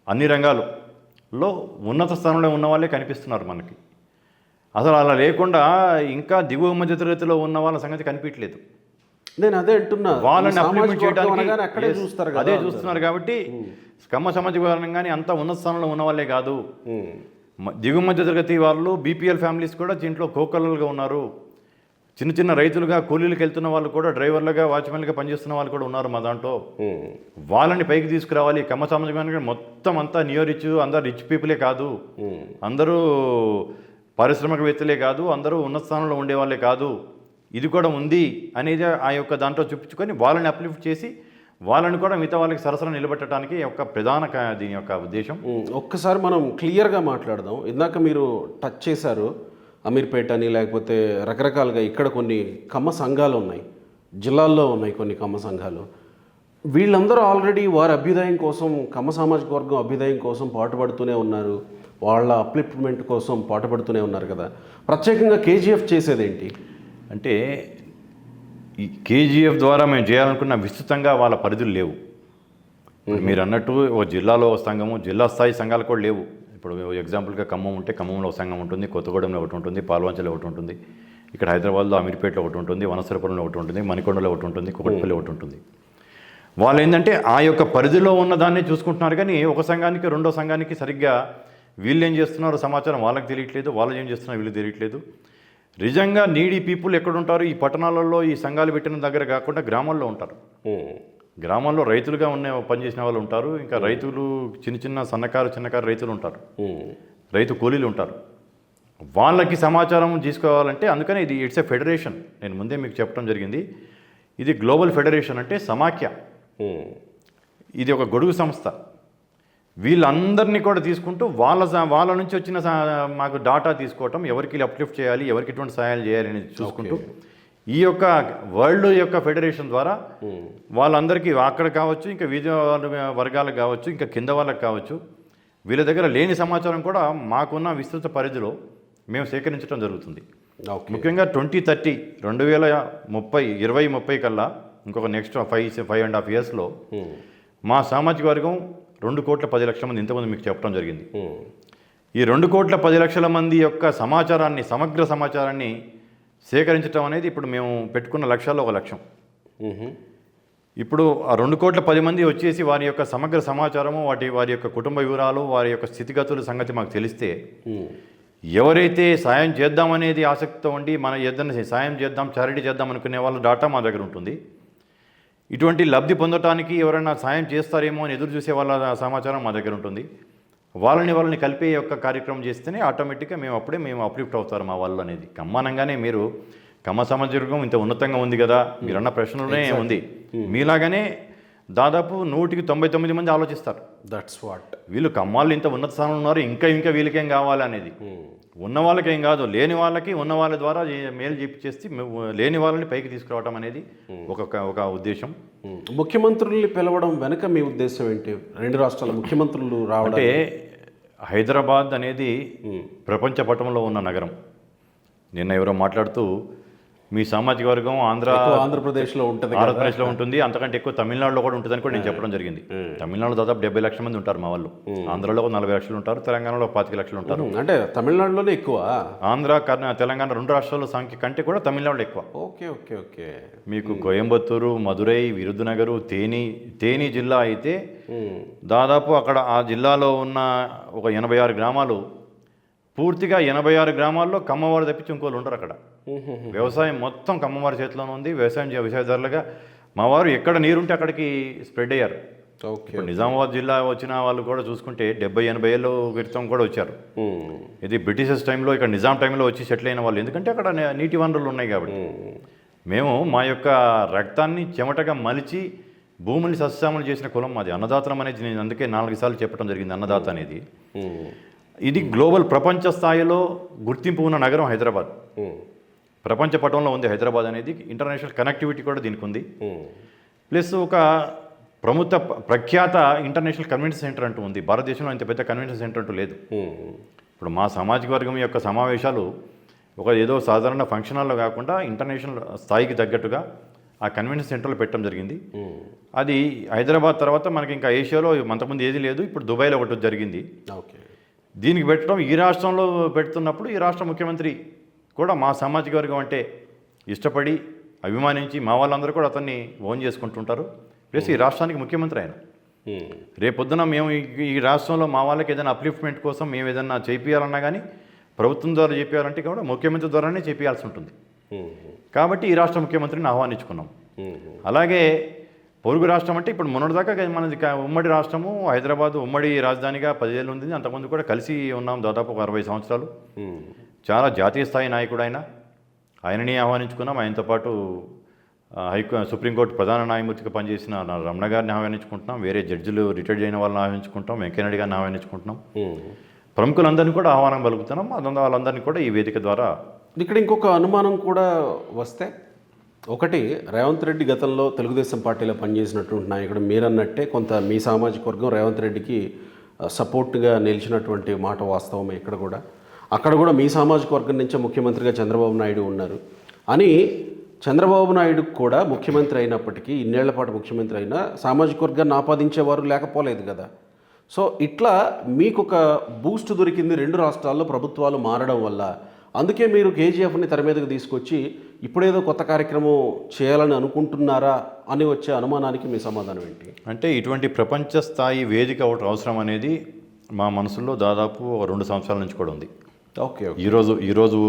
అన్ని రంగాలలో ఉన్నత స్థానంలో ఉన్న వాళ్ళే కనిపిస్తున్నారు మనకి. అసలు అలా లేకుండా ఇంకా దిగువ మధ్య తరగతిలో ఉన్న వాళ్ళ సంగతి కనిపించలేదు. నేను అదే అంటున్నా, వాళ్ళని అప్లిమెంట్ చేయడానికి అక్కడే చూస్తారు కదా, అదే చూస్తున్నారు. కాబట్టి కమ్మ సామాజిక వర్గం కానీ అంత ఉన్నత స్థానంలో ఉన్న వాళ్ళే కాదు, దిగువ మధ్య తరగతి వాళ్ళు, బీపీఎల్ ఫ్యామిలీస్ కూడా దీంట్లో కోకలుగా ఉన్నారు. చిన్న చిన్న రైతులుగా కూలీలకు వెళ్తున్న వాళ్ళు కూడా, డ్రైవర్లుగా, వాచ్మెన్లుగా పనిచేస్తున్న వాళ్ళు కూడా ఉన్నారు మా దాంట్లో. వాళ్ళని పైకి తీసుకురావాలి. కమ్మ సామాజిక మొత్తం అంతా నియో రిచ్, అందరు రిచ్ పీపులే కాదు, అందరూ పారిశ్రామికవేత్తలే కాదు, అందరూ ఉన్నత స్థానంలో ఉండేవాళ్ళే కాదు, ఇది కూడా ఉంది అనేది ఆ యొక్క దాంట్లో చూపించుకొని వాళ్ళని అప్లిఫ్ట్ చేసి వాళ్ళని కూడా మిగతా వాళ్ళకి సరసన నిలబెట్టడానికి యొక్క ప్రధాన దీని యొక్క ఉద్దేశం. ఒక్కసారి మనం క్లియర్గా మాట్లాడదాం. ఇందాక మీరు టచ్ చేశారు అమీర్పేట అని, లేకపోతే రకరకాలుగా ఇక్కడ కొన్ని కమ్మ సంఘాలు ఉన్నాయి, జిల్లాల్లో ఉన్నాయి కొన్ని కమ్మ సంఘాలు. వీళ్ళందరూ ఆల్రెడీ వారి అభ్యుదయం కోసం, కమ్మ సామాజిక వర్గం అభ్యుదయం కోసం పాటుపడుతూనే ఉన్నారు, వాళ్ళ అప్లిఫ్ట్మెంట్ కోసం పాటుపడుతూనే ఉన్నారు కదా. ప్రత్యేకంగా కేజీఎఫ్ చేసేదేంటి అంటే, ఈ కేజీఎఫ్ ద్వారా మేము చేయాలనుకున్న విస్తృతంగా వాళ్ళ పరిధులు లేవు. మీరు అన్నట్టు ఒక జిల్లాలో ఒక సంఘము, జిల్లా స్థాయి సంఘాలు కూడా లేవు. ఇప్పుడు ఎగ్జాంపుల్గా ఖమ్మం ఉంటే ఖమ్మంలో ఒక సంఘం ఉంటుంది, కొత్తగూడెంలో ఒకటి ఉంటుంది, పాల్వంచలో ఒకటి ఉంటుంది, ఇక్కడ హైదరాబాద్లో అమీర్పేటలో ఒకటి ఉంటుంది, వనసరపురంలో ఒకటి ఉంటుంది, మణికొండలో ఒకటి ఉంటుంది, కుకట్పల్లి ఒకటి ఉంటుంది. వాళ్ళు ఏంటంటే ఆ యొక్క పరిధిలో ఉన్న దాన్ని చూసుకుంటున్నారు, కానీ ఒక సంఘానికి రెండో సంఘానికి సరిగ్గా వీళ్ళు ఏం చేస్తున్నారో సమాచారం వాళ్ళకి తెలియట్లేదు, వాళ్ళు ఏం చేస్తున్నారో వీళ్ళు తెలియట్లేదు. నిజంగా నీడీ పీపుల్ ఎక్కడుంటారు? ఈ పట్టణాలలో ఈ సంఘాలు పెట్టిన దగ్గర కాకుండా గ్రామాల్లో ఉంటారు. గ్రామాల్లో రైతులుగా పనిచేసిన వాళ్ళు ఉంటారు, ఇంకా రైతులు చిన్నకారు రైతులు ఉంటారు, రైతు కూలీలు ఉంటారు. వాళ్ళకి సమాచారం తీసుకోవాలంటే అందుకనే ఇది ఇట్స్ ఎ ఫెడరేషన్. నేను ముందే మీకు చెప్పడం జరిగింది, ఇది గ్లోబల్ ఫెడరేషన్, అంటే సమాఖ్య. ఇది ఒక గొడుగు సంస్థ. వీళ్ళందరినీ కూడా తీసుకుంటూ వాళ్ళ నుంచి వచ్చిన మాకు డాటా తీసుకోవటం, ఎవరికి అప్లిఫ్ట్ చేయాలి, ఎవరికి ఎటువంటి సహాయాలు చేయాలి అనేది చూసుకుంటూ ఈ యొక్క వరల్డ్ యొక్క ఫెడరేషన్ ద్వారా వాళ్ళందరికీ అక్కడ కావచ్చు, ఇంకా వివిధ వర్గాలకు కావచ్చు, ఇంకా కింద వాళ్ళకి కావచ్చు, వీళ్ళ దగ్గర లేని సమాచారం కూడా మాకున్న విస్తృత పరిధిలో మేము సేకరించడం జరుగుతుంది. ముఖ్యంగా 2030 2030 కల్లా ఇంకొక నెక్స్ట్ 5.5 yearsలో మా సామాజిక వర్గం 2,10,00,000 మంది, ఇంతకుముందు మీకు చెప్పడం జరిగింది. ఈ 2,10,00,000 మంది యొక్క సమాచారాన్ని, సమగ్ర సమాచారాన్ని సేకరించడం అనేది ఇప్పుడు మేము పెట్టుకున్న లక్ష్యాల్లో ఒక లక్ష్యం. ఇప్పుడు ఆ 2,10,00,000 మంది వచ్చేసి వారి యొక్క సమగ్ర సమాచారము, వారి యొక్క కుటుంబ వివరాలు, వారి యొక్క స్థితిగతుల సంగతి మాకు తెలిస్తే, ఎవరైతే సాయం చేద్దామనేది ఆసక్తితో ఉండి మన ఏదైనా సాయం చేద్దాం, చారిటీ చేద్దాం అనుకునే వాళ్ళ డాటా మా దగ్గర ఉంటుంది. ఇటువంటి లబ్ధి పొందటానికి ఎవరైనా సాయం చేస్తారేమో అని ఎదురు చూసే వాళ్ళ సమాచారం మా దగ్గర ఉంటుంది. వాళ్ళని కలిపే యొక్క కార్యక్రమం చేస్తేనే ఆటోమేటిక్గా మేము అప్లిఫ్ట్ అవుతారు మా వాళ్ళు అనేది. కమ్మానంగానే మీరు కమ్మ సమాజం ఇంత ఉన్నతంగా ఉంది కదా, మీరన్న ప్రశ్నలోనే ఉంది. మీలాగానే దాదాపు 199 మంది ఆలోచిస్తారు. That's what. వీళ్ళు కమ్మాళ్ళు ఇంత ఉన్నత స్థానంలో ఉన్నారు, ఇంకా వీళ్ళకేం కావాలి అనేది. ఉన్న వాళ్ళకేం కాదు, లేని వాళ్ళకి ఉన్న వాళ్ళ ద్వారా మేలు చేసి లేని వాళ్ళని పైకి తీసుకురావడం అనేది ఒక ఉద్దేశం. ముఖ్యమంత్రుల్ని పిలవడం వెనుక మీ ఉద్దేశం ఏంటి? 2 రాష్ట్రాల ముఖ్యమంత్రులు రావడం అంటే, హైదరాబాద్ అనేది ప్రపంచ పటంలో ఉన్న నగరం. నిన్న ఎవరో మాట్లాడుతూ మీ సామాజిక వర్గం ఆంధ్రప్రదేశ్లో ఉంటుంది, అంతకంటే ఎక్కువ తమిళనాడులో కూడా ఉంటుందని కూడా నేను చెప్పడం జరిగింది. తమిళనాడులో దాదాపు 70 లక్షల మంది ఉంటారు మా వాళ్ళు, ఆంధ్రలో 40 లక్షలు ఉంటారు, తెలంగాణలో 25 లక్షలు ఉంటారు. అంటే తమిళనాడులోనే ఎక్కువ, తెలంగాణ 2 రాష్ట్రాల సంఖ్య కంటే కూడా తమిళనాడులో ఎక్కువ. Okay okay okay. మీకు కోయంబత్తూరు, మదురై, విరుదునగరు, తేని జిల్లా అయితే దాదాపు అక్కడ ఆ జిల్లాలో ఉన్న ఒక 86 గ్రామాలు, పూర్తిగా 86 గ్రామాల్లో కమ్మవారు తప్పించి ఇంకోళ్ళు ఉండరు అక్కడ. వ్యవసాయం మొత్తం కమ్మవారి చేతిలోనే ఉంది. వ్యవసాయదారులుగా మా వారు ఎక్కడ నీరుంటే అక్కడికి స్ప్రెడ్ అయ్యారు. ఇప్పుడు నిజామాబాద్ జిల్లా వచ్చిన వాళ్ళు కూడా చూసుకుంటే 70-80 ఏళ్ళ క్రితం కూడా వచ్చారు. ఇది బ్రిటిషర్స్ టైంలో, ఇక్కడ నిజాం టైంలో వచ్చి సెటిల్ అయిన వాళ్ళు, ఎందుకంటే అక్కడ నీటి వనరులు ఉన్నాయి కాబట్టి. మేము మా యొక్క రక్తాన్ని చెమటగా మలిచి భూమిని సస్యశ్యామలు చేసిన కులం మాది. అన్నదాతం అనేది నేను అందుకే 4 సార్లు చెప్పడం జరిగింది. అన్నదాత అనేది ఇది గ్లోబల్ ప్రపంచ స్థాయిలో గుర్తింపు ఉన్న నగరం హైదరాబాద్. ప్రపంచ పటంలో ఉంది హైదరాబాద్ అనేది. ఇంటర్నేషనల్ కనెక్టివిటీ కూడా దీనికి ఉంది. ప్లస్ ఒక ప్రఖ్యాత ఇంటర్నేషనల్ కన్వెన్షన్ సెంటర్ అంటూ ఉంది. భారతదేశంలో ఇంత పెద్ద కన్వెన్షన్ సెంటర్ అంటూ లేదు. ఇప్పుడు మా సామాజిక వర్గం యొక్క సమావేశాలు ఒక ఏదో సాధారణ ఫంక్షన్ హాల్లో కాకుండా ఇంటర్నేషనల్ స్థాయికి తగ్గట్టుగా ఆ కన్వెన్షన్ సెంటర్లో పెట్టడం జరిగింది. అది హైదరాబాద్ తర్వాత మనకి ఇంకా ఏషియాలో అంతకుముందు ఏది లేదు, ఇప్పుడు దుబాయ్లో ఒకటి జరిగింది. ఓకే. దీనికి పెట్టడం ఈ రాష్ట్రంలో పెడుతున్నప్పుడు ఈ రాష్ట్ర ముఖ్యమంత్రి కూడా మా సామాజిక వర్గం అంటే ఇష్టపడి అభిమానించి మా వాళ్ళందరూ కూడా అతన్ని ఓన్ చేసుకుంటుంటారు. ప్లస్ ఈ రాష్ట్రానికి ముఖ్యమంత్రి ఆయన. రేపొద్దున మేము ఈ రాష్ట్రంలో మా వాళ్ళకి ఏదైనా అప్లిఫ్ట్మెంట్ కోసం మేము ఏదైనా చేపియాలన్నా కానీ ప్రభుత్వం ద్వారా చేపియాలంటే కూడా ముఖ్యమంత్రి ద్వారానే చేపియాల్సి ఉంటుంది. కాబట్టి ఈ రాష్ట్ర ముఖ్యమంత్రిని ఆహ్వానించుకున్నాం. అలాగే పొరుగు రాష్ట్రం అంటే ఇప్పుడు మొన్నటిదాకా మనది ఉమ్మడి రాష్ట్రము హైదరాబాద్ ఉమ్మడి రాజధానిగా 10 ఏళ్ళు ఉంది. అంతకుముందు కూడా కలిసి ఉన్నాం దాదాపు 60 సంవత్సరాలు. చాలా జాతీయ స్థాయి నాయకుడు ఆయనని ఆహ్వానించుకున్నాం. ఆయనతో పాటు సుప్రీంకోర్టు ప్రధాన న్యాయమూర్తిగా పనిచేసిన రమణ గారిని ఆహ్వానించుకుంటున్నాం. వేరే జడ్జిలు రిటైర్డ్ అయిన వాళ్ళని ఆహ్వానించుకుంటాం. వెంకయ్యనాయుడు గారిని ఆహ్వానించుకుంటున్నాం. ప్రముఖులందరినీ కూడా ఆహ్వానం పలుకుతున్నాం. వాళ్ళందరినీ కూడా ఈ వేదిక ద్వారా. ఇక్కడ ఇంకొక అనుమానం కూడా వస్తే, ఒకటి, రేవంత్ రెడ్డి గతంలో తెలుగుదేశం పార్టీలో పనిచేసినటువంటి నాయకుడు, మీరన్నట్టే కొంత మీ సామాజిక వర్గం రేవంత్ రెడ్డికి సపోర్ట్గా నిలిచినటువంటి మాట వాస్తవమే. అక్కడ కూడా మీ సామాజిక వర్గం నుంచే ముఖ్యమంత్రిగా చంద్రబాబు నాయుడు ఉన్నారు అని, చంద్రబాబు నాయుడు కూడా ముఖ్యమంత్రి అయినప్పటికీ, ఇన్నేళ్ల పాటు ముఖ్యమంత్రి అయినా సామాజిక వర్గాన్ని ఆపాదించేవారు లేకపోలేదు కదా. సో ఇట్లా మీకు ఒక బూస్ట్ దొరికింది 2 రాష్ట్రాల్లో ప్రభుత్వాలు మారడం వల్ల. అందుకే మీరు కేజీఎఫ్ని తెర మీదకి తీసుకొచ్చి ఇప్పుడేదో కొత్త కార్యక్రమం చేయాలని అనుకుంటున్నారా అని వచ్చే అనుమానానికి మీ సమాధానం ఏంటి? అంటే ఇటువంటి ప్రపంచ స్థాయి వేదిక ఒకటి అవసరం అనేది మా మనసులో దాదాపు 2 సంవత్సరాల నుంచి కూడా ఉంది. ఓకే. ఈరోజు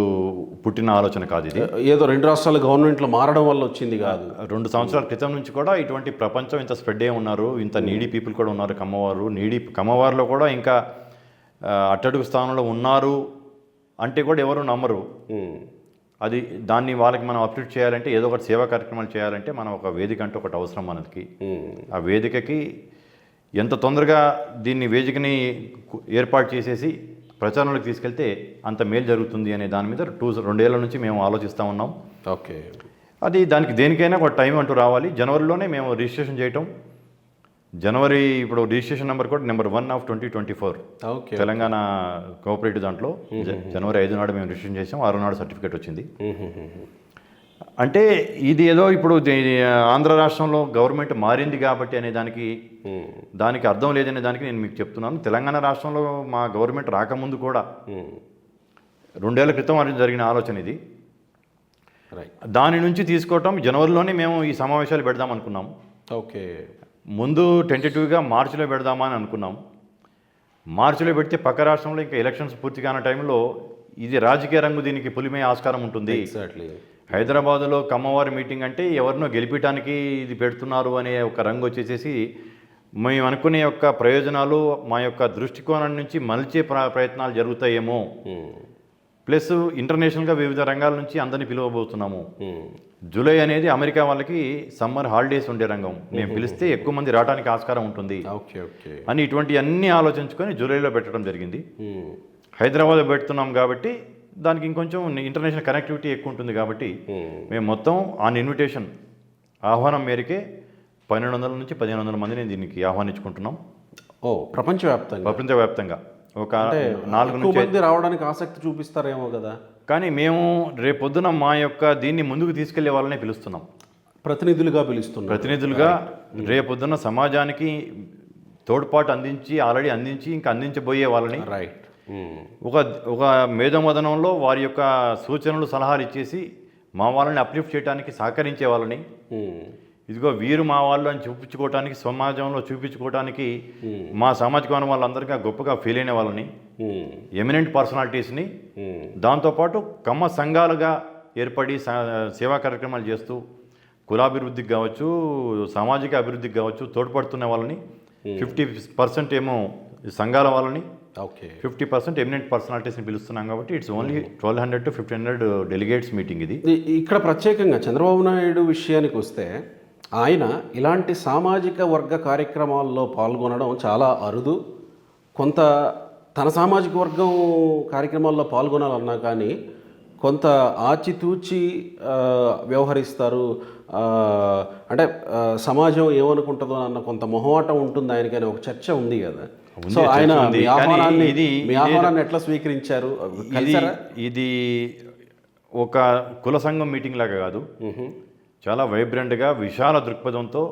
పుట్టిన ఆలోచన కాదు ఇది. ఏదో 2 రాష్ట్రాల గవర్నమెంట్లో మారడం వల్ల వచ్చింది కాదు. 2 సంవత్సరాల క్రితం నుంచి కూడా ఇటువంటి ప్రపంచం ఇంత స్ప్రెడ్ అయ్యి ఉన్నారు. ఇంత నీడీ పీపుల్ కూడా ఉన్నారు. కమ్మవారిలో కూడా ఇంకా అట్టడుగు స్థానంలో ఉన్నారు అంటే కూడా ఎవరు నమ్మరు. దాన్ని వాళ్ళకి మనం అప్డేట్ చేయాలంటే, ఏదో ఒకటి సేవా కార్యక్రమాలు చేయాలంటే మనం ఒక వేదిక అంటే ఒకటి అవసరం మనకి. ఆ వేదికకి ఎంత తొందరగా దీన్ని వేదికని ఏర్పాటు చేసేసి ప్రచారంలోకి తీసుకెళ్తే అంత మేలు జరుగుతుంది అనే దాని మీద 2 ఏళ్ల నుంచి మేము ఆలోచిస్తూ ఉన్నాం. ఓకే. దానికి దేనికైనా ఒక టైం అంటూ రావాలి. జనవరిలోనే మేము రిజిస్ట్రేషన్ చేయటం. ఇప్పుడు రిజిస్ట్రేషన్ నెంబర్ కూడా నెంబర్ 1 ఆఫ్ 2024 తెలంగాణ కోఆపరేటివ్ దాంట్లో జనవరి 5 నాడు మేము రిజిస్ట్రేషన్ చేసాం. 6 నాడు సర్టిఫికేట్ వచ్చింది. అంటే ఇది ఏదో ఇప్పుడు ఆంధ్ర రాష్ట్రంలో గవర్నమెంట్ మారింది కాబట్టి అనే దానికి అర్థం లేదనే దానికి నేను మీకు చెప్తున్నాను. తెలంగాణ రాష్ట్రంలో మా గవర్నమెంట్ రాకముందు కూడా 2 ఏళ్ల క్రితం జరిగిన ఆలోచన ఇది. దాని నుంచి తీసుకోవటం జనవరిలోనే మేము ఈ సమావేశాలు పెడదాం అనుకున్నాం. ఓకే. ముందు టెంటేటివ్గా మార్చిలో పెడదామా అని అనుకున్నాం. మార్చిలో పెడితే పక్క రాష్ట్రంలో ఇంకా ఎలక్షన్స్ పూర్తి కాని టైంలో ఇది రాజకీయ రంగు దీనికి పులిమే ఆస్కారం ఉంటుంది. హైదరాబాదులో కమ్మవారి మీటింగ్ అంటే ఎవరినో గెలిపించడానికి ఇది పెడుతున్నారు అనే ఒక రంగు వచ్చేసేసి మేము అనుకునే యొక్క ప్రయోజనాలు మా యొక్క దృష్టికోణం నుంచి మలిచే ప్రయత్నాలు జరుగుతాయేమో. ప్లస్ ఇంటర్నేషనల్గా వివిధ రంగాల నుంచి అందరినీ పిలువబోతున్నాము. జూలై అనేది అమెరికా వాళ్ళకి సమ్మర్ హాలిడేస్ ఉండే రంగం. మేము పిలిస్తే ఎక్కువ మంది రావడానికి ఆస్కారం ఉంటుంది అని ఇటువంటి అన్ని ఆలోచించుకొని జూలైలో పెట్టడం జరిగింది. హైదరాబాద్లో పెడుతున్నాం కాబట్టి దానికి ఇంకొంచెం ఇంటర్నేషనల్ కనెక్టివిటీ ఎక్కువ ఉంటుంది కాబట్టి మేము మొత్తం ఆన్ ఇన్విటేషన్ ఆహ్వానం మేరకే 1200 నుంచి 1500 మందిని దీనికి ఆహ్వానించుకుంటున్నాం. ప్రపంచవ్యాప్తంగా ఒక 4 నుంచి రావడానికి ఆసక్తి చూపిస్తారేమో కదా. కానీ మేము రేపొద్దున మా యొక్క దీన్ని ముందుకు తీసుకెళ్లే వాళ్ళనే పిలుస్తున్నాం. ప్రతినిధులుగా రేపొద్దున సమాజానికి తోడ్పాటు ఆల్రెడీ అందించి ఇంకా అందించబోయే వాళ్ళని ఒక మేధోమదనంలో వారి యొక్క సూచనలు సలహాలు ఇచ్చేసి మా వాళ్ళని అప్లిఫ్ట్ చేయడానికి సహకరించే వాళ్ళని, ఇదిగో వీరు మా వాళ్ళు అని చూపించుకోవటానికి, సమాజంలో చూపించుకోవటానికి మా సామాజిక వర్గం వాళ్ళందరికీ గొప్పగా ఫీల్ అయిన వాళ్ళని, ఎమినెంట్ పర్సనాలిటీస్ని, దాంతోపాటు కమ్మ సంఘాలుగా ఏర్పడి సేవా కార్యక్రమాలు చేస్తూ కులాభివృద్ధికి కావచ్చు, సామాజిక అభివృద్ధికి కావచ్చు తోడ్పడుతున్న వాళ్ళని 50% ఏమో సంఘాల వాళ్ళని, 50% ఎమినెంట్ పర్సనాలిటీస్ని పిలుస్తున్నాం. కాబట్టి it's only 1200 to 1500 delegates meeting ఇది. ఇక్కడ ప్రత్యేకంగా చంద్రబాబు నాయుడు విషయానికి వస్తే, ఆయన ఇలాంటి సామాజిక వర్గ కార్యక్రమాల్లో పాల్గొనడం చాలా అరుదు. కొంత తన సామాజిక వర్గం కార్యక్రమాల్లో పాల్గొనాలన్నా కానీ కొంత ఆచితూచి వ్యవహరిస్తారు. అంటే సమాజం ఏమనుకుంటుందో అన్న కొంత మొహమాటం ఉంటుంది ఆయనకని ఒక చర్చ ఉంది కదా. సో ఆయన మీ ఆహ్వానాన్ని ఎట్లా స్వీకరించారు? ఇది ఒక కుల సంఘం మీటింగ్ లాగా కాదు, చాలా వైబ్రెంట్గా విశాల దృక్పథంతో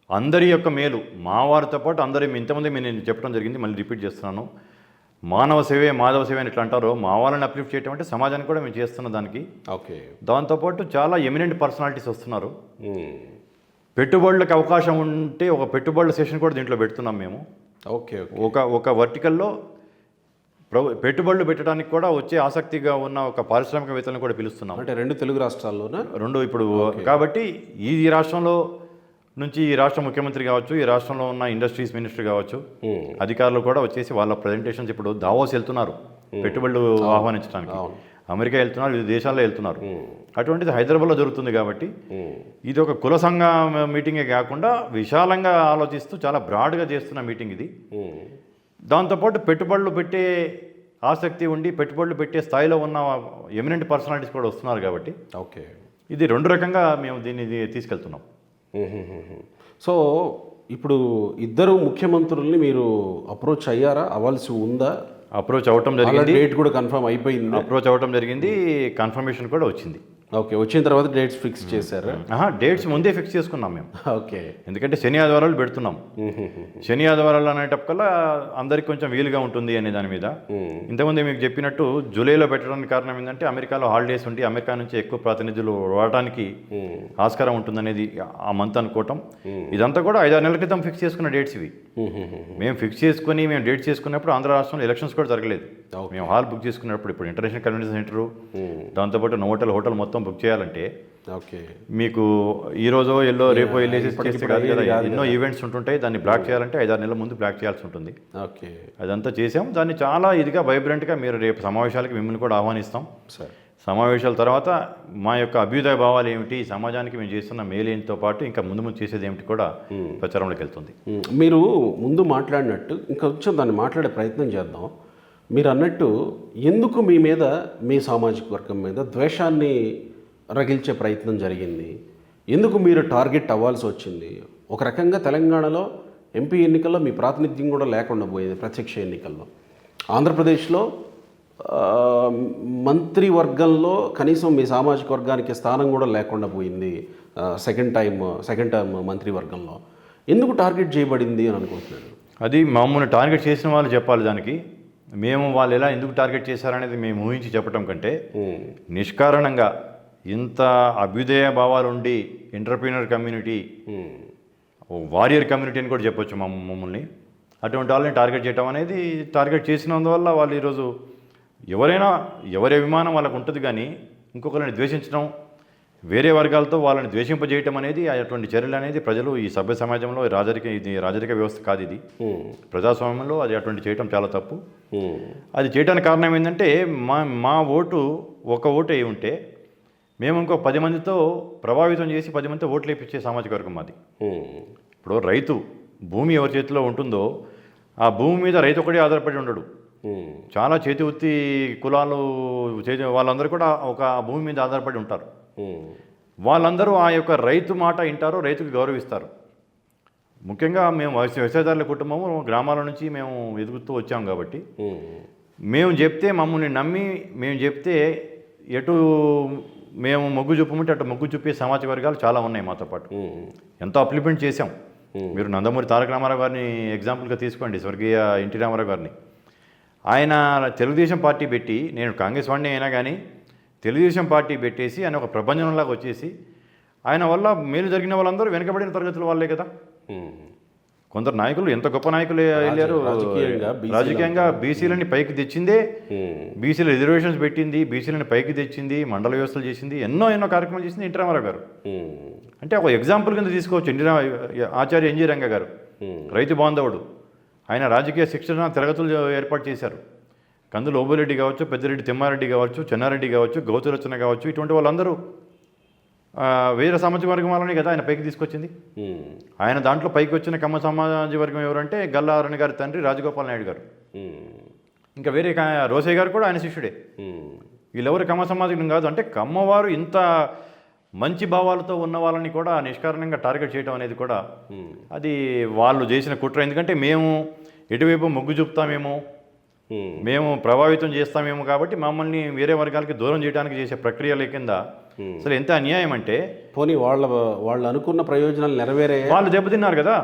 అందరి యొక్క మేలు, మా వారితో పాటు అందరి ఇంతమంది నేను చెప్పడం జరిగింది, మళ్ళీ రిపీట్ చేస్తున్నాను. మానవ సేవే మాధవ సేవే అని ఇట్లా అంటారో, మా వాళ్ళని అప్లిఫ్ట్ చేయడం అంటే సమాజానికి కూడా మేము చేస్తున్న దానికి. ఓకే. దాంతోపాటు చాలా ఎమినెంట్ పర్సనాలిటీస్ వస్తున్నారు. పెట్టుబడులకు అవకాశం ఉంటే ఒక పెట్టుబడుల సెషన్ కూడా దీంట్లో పెడుతున్నాం మేము. ఓకే. ఒక వర్టికల్లో పెట్టుబడులు పెట్టడానికి కూడా వచ్చే ఆసక్తిగా ఉన్న ఒక పారిశ్రామికవేత్తలను కూడా పిలుస్తున్నాం. అంటే 2 తెలుగు రాష్ట్రాల్లోనే రెండు ఇప్పుడు. కాబట్టి ఈ రాష్ట్రంలో నుంచి ఈ రాష్ట్ర ముఖ్యమంత్రి కావచ్చు, ఈ రాష్ట్రంలో ఉన్న ఇండస్ట్రీస్ మినిస్టర్ కావచ్చు, అధికారులు కూడా వచ్చేసి వాళ్ళ ప్రజెంటేషన్స్ ఇప్పుడు దావోస్ వెళ్తున్నారు పెట్టుబడులు ఆహ్వానించడానికి, అమెరికా వెళ్తున్నారు, వివిధ దేశాల్లో వెళ్తున్నారు. అటువంటిది హైదరాబాద్లో జరుగుతుంది. కాబట్టి ఇది ఒక కుల సంఘ మీటింగే కాకుండా విశాలంగా ఆలోచిస్తూ చాలా బ్రాడ్గా చేస్తున్న మీటింగ్ ఇది. దాంతోపాటు పెట్టుబడులు పెట్టే ఆసక్తి ఉండి పెట్టుబడులు పెట్టే స్థాయిలో ఉన్న ఎమినెంట్ పర్సనాలిటీస్ కూడా వస్తున్నారు. కాబట్టి ఓకే, ఇది 2 రకంగా మేము దీన్ని తీసుకెళ్తున్నాం. సో ఇప్పుడు ఇద్దరు ముఖ్యమంత్రుల్ని మీరు అప్రోచ్ అయ్యారా? అవ్వాల్సి ఉందా? అప్రోచ్ అవ్వటం జరిగింది, డేట్ కూడా కన్ఫర్మ్ అయిపోయింది. అప్రోచ్ అవ్వటం జరిగింది, కన్ఫర్మేషన్ కూడా వచ్చింది. ఓకే, వచ్చిన తర్వాత డేట్స్ ఫిక్స్ చేశారా? డేట్స్ ముందే ఫిక్స్ చేసుకున్నాం మేము. ఓకే, ఎందుకంటే శని ఆదివారాలు పెడుతున్నాం. శని ఆదివారాలు అనేటప్పకల్లా అందరికి కొంచెం వీలుగా ఉంటుంది అనే దాని మీద. ఇంతకుముందు మీకు చెప్పినట్టు జూలైలో పెట్టడానికి కారణం ఏంటంటే అమెరికాలో హాలిడేస్ ఉండి అమెరికా నుంచి ఎక్కువ ప్రతినిధులు రావడానికి ఆస్కారం ఉంటుందనేది ఆ మంత్ అనుకోవటం. ఇదంతా కూడా 5-6 నెలల క్రితం ఫిక్స్ చేసుకున్న డేట్స్ ఇవి. మేము ఫిక్స్ చేసుకుని మేము డేట్స్ చేసుకున్నప్పుడు ఆంధ్ర రాష్ట్రంలో ఎలక్షన్స్ కూడా జరగలేదు. మేము హాల్ బుక్ చేసుకున్నప్పుడు ఇప్పుడు ఇంటర్నేషనల్ కన్వెన్షన్ సెంటరు, దాంతోపాటు హోటల్ మొత్తం బుక్ చేయాలంటే ఓకే మీకు ఈ రోజో రేపో వెళ్ళేసి చేస్తే కాదు కదా, ఎన్నో ఈవెంట్స్ ఉంటుంటాయి. దాన్ని బ్లాక్ చేయాలంటే 5-6 నెలల ముందు బ్లాక్ చేయాల్సి ఉంటుంది. ఓకే, అదంతా చేసాం. దాన్ని చాలా ఇదిగా వైబ్రెంట్గా మీరు రేపు సమావేశాలకి మిమ్మల్ని కూడా ఆహ్వానిస్తాం. సరే, సమావేశాల తర్వాత మా యొక్క అభ్యుదయ భావాలు ఏమిటి, సమాజానికి మేము చేస్తున్న మేలేంతో పాటు ఇంకా ముందు చేసేది ఏమిటి కూడా ప్రచారంలోకి వెళ్తుంది. మీరు ముందు మాట్లాడినట్టు ఇంకొంచెం దాన్ని మాట్లాడే ప్రయత్నం చేద్దాం. మీరు అన్నట్టు ఎందుకు మీ మీద, మీ సామాజిక వర్గం మీద ద్వేషాన్ని రగిల్చే ప్రయత్నం జరిగింది? ఎందుకు మీరు టార్గెట్ అవ్వాల్సి వచ్చింది? ఒక రకంగా తెలంగాణలో ఎంపీ ఎన్నికల్లో మీ ప్రాతినిధ్యం కూడా లేకుండా పోయేది. ప్రత్యక్ష ఎన్నికల్లో ఆంధ్రప్రదేశ్లో మంత్రివర్గంలో కనీసం మీ సామాజిక వర్గానికి స్థానం కూడా లేకుండా పోయింది. సెకండ్ టర్మ్ మంత్రివర్గంలో ఎందుకు టార్గెట్ చేయబడింది అని అనుకుంటున్నాను. అది మమ్మల్ని టార్గెట్ చేసిన వాళ్ళు చెప్పాలి. దానికి మేము వాళ్ళు ఎలా ఎందుకు టార్గెట్ చేశారనేది మేము ఊహించి చెప్పడం కంటే నిష్కారణంగా ఇంత అభ్యుదయ భావాలుండి ఎంటర్ప్రీనర్ కమ్యూనిటీ, వారియర్ కమ్యూనిటీ అని కూడా చెప్పొచ్చు మమ్మల్ని, అటువంటి వాళ్ళని టార్గెట్ చేయడం అనేది, టార్గెట్ చేసినందువల్ల వాళ్ళు ఈరోజు ఎవరైనా ఎవరి అభిమానం వాళ్ళకు ఉంటుంది, కానీ ఇంకొకరిని ద్వేషించడం, వేరే వర్గాలతో వాళ్ళని ద్వేషింపజేయటం అనేది, అటువంటి చర్యలు అనేది ప్రజలు ఈ సభ్య సమాజంలో రాజరిక వ్యవస్థ కాదు ఇది. ప్రజాస్వామ్యంలో అది అటువంటి చేయటం చాలా తప్పు. అది చేయడానికి కారణం ఏంటంటే మా ఓటు ఒక ఓటు అయి ఉంటే మేము ఇంకో 10 మందితో ప్రభావితం చేసి 10 మందితో ఓట్లు వేయించే సామాజిక వర్గం మాది. ఇప్పుడు రైతు భూమి ఎవరి చేతిలో ఉంటుందో ఆ భూమి మీద రైతు ఒకటే ఆధారపడి ఉండడు. చాలా చేతి వృత్తి కులాలు వాళ్ళందరూ కూడా ఒక భూమి మీద ఆధారపడి ఉంటారు. వాళ్ళందరూ ఆ యొక్క రైతు మాట వింటారు, రైతుకు గౌరవిస్తారు. ముఖ్యంగా మేము వ్యవసాయదారుల కుటుంబము గ్రామాల నుంచి మేము ఎదుగుతూ వచ్చాము. కాబట్టి మేము చెప్తే మమ్మల్ని నమ్మి మేము చెప్తే ఎటు మేము మొగ్గు చూపమంటే అటు మొగ్గు చూపే సామాజిక వర్గాలు చాలా ఉన్నాయి మాతో పాటు. ఎంతో అప్లిమెంట్ చేశాం. మీరు నందమూరి తారక రామారావు గారిని ఎగ్జాంపుల్గా తీసుకోండి, స్వర్గీయ ఎన్టీ రామారావు గారిని. ఆయన తెలుగుదేశం పార్టీ పెట్టి, నేను కాంగ్రెస్ వాడిని అయినా కానీ తెలుగుదేశం పార్టీ పెట్టేసి ఆయన ఒక ప్రపంచంలాగా వచ్చేసి ఆయన వల్ల మేలు జరిగిన వాళ్ళందరూ వెనుకబడిన తరగతుల వాళ్ళే కదా. కొందరు నాయకులు ఎంత గొప్ప నాయకులు వెళ్ళారు. రాజకీయంగా బీసీలని పైకి తెచ్చిందే, బీసీల రిజర్వేషన్స్ పెట్టింది, బీసీలని పైకి తెచ్చింది, మండల వ్యవస్థలు చేసింది, ఎన్నో కార్యక్రమాలు చేసింది ఎన్టీ రామారావు గారు. అంటే ఒక ఎగ్జాంపుల్ కింద తీసుకోవచ్చు. ఆచార్య ఎన్జీ రంగ గారు రైతు బాంధవుడు. ఆయన రాజకీయ శిక్షణ తరగతులు ఏర్పాటు చేశారు. కందులు ఓబురెడ్డి కావచ్చు, పెద్దిరెడ్డి తిమ్మారెడ్డి కావచ్చు, చెన్నారెడ్డి కావచ్చు, గౌతురచన కావచ్చు, ఇటువంటి వాళ్ళందరూ వేరే సామాజిక వర్గం వాళ్ళని కదా ఆయన పైకి తీసుకొచ్చింది. ఆయన దాంట్లో పైకి వచ్చిన కమ్మ సామాజిక వర్గం ఎవరంటే గల్లారణి గారి తండ్రి రాజగోపాల్ నాయుడు గారు. ఇంకా వేరే రోసయ్య గారు కూడా ఆయన శిష్యుడే. వీళ్ళెవరు కమ్మ సమాజం కాదు. అంటే కమ్మవారు ఇంత మంచి భావాలతో ఉన్న వాళ్ళని కూడా నిష్కారణంగా టార్గెట్ చేయడం అనేది కూడా అది వాళ్ళు చేసిన కుట్ర. ఎందుకంటే మేము ఎటువైపు మొగ్గు చూపుతామేమో, మేము ప్రభావితం చేస్తామేమో కాబట్టి మమ్మల్ని వేరే వర్గాలకి దూరం చేయడానికి చేసే ప్రక్రియల కింద అసలు ఎంత అన్యాయం అంటే పోనీ వాళ్ళు అనుకున్న ప్రయోజనాలు నెరవేరే వాళ్ళు దెబ్బతిన్నారు కదా,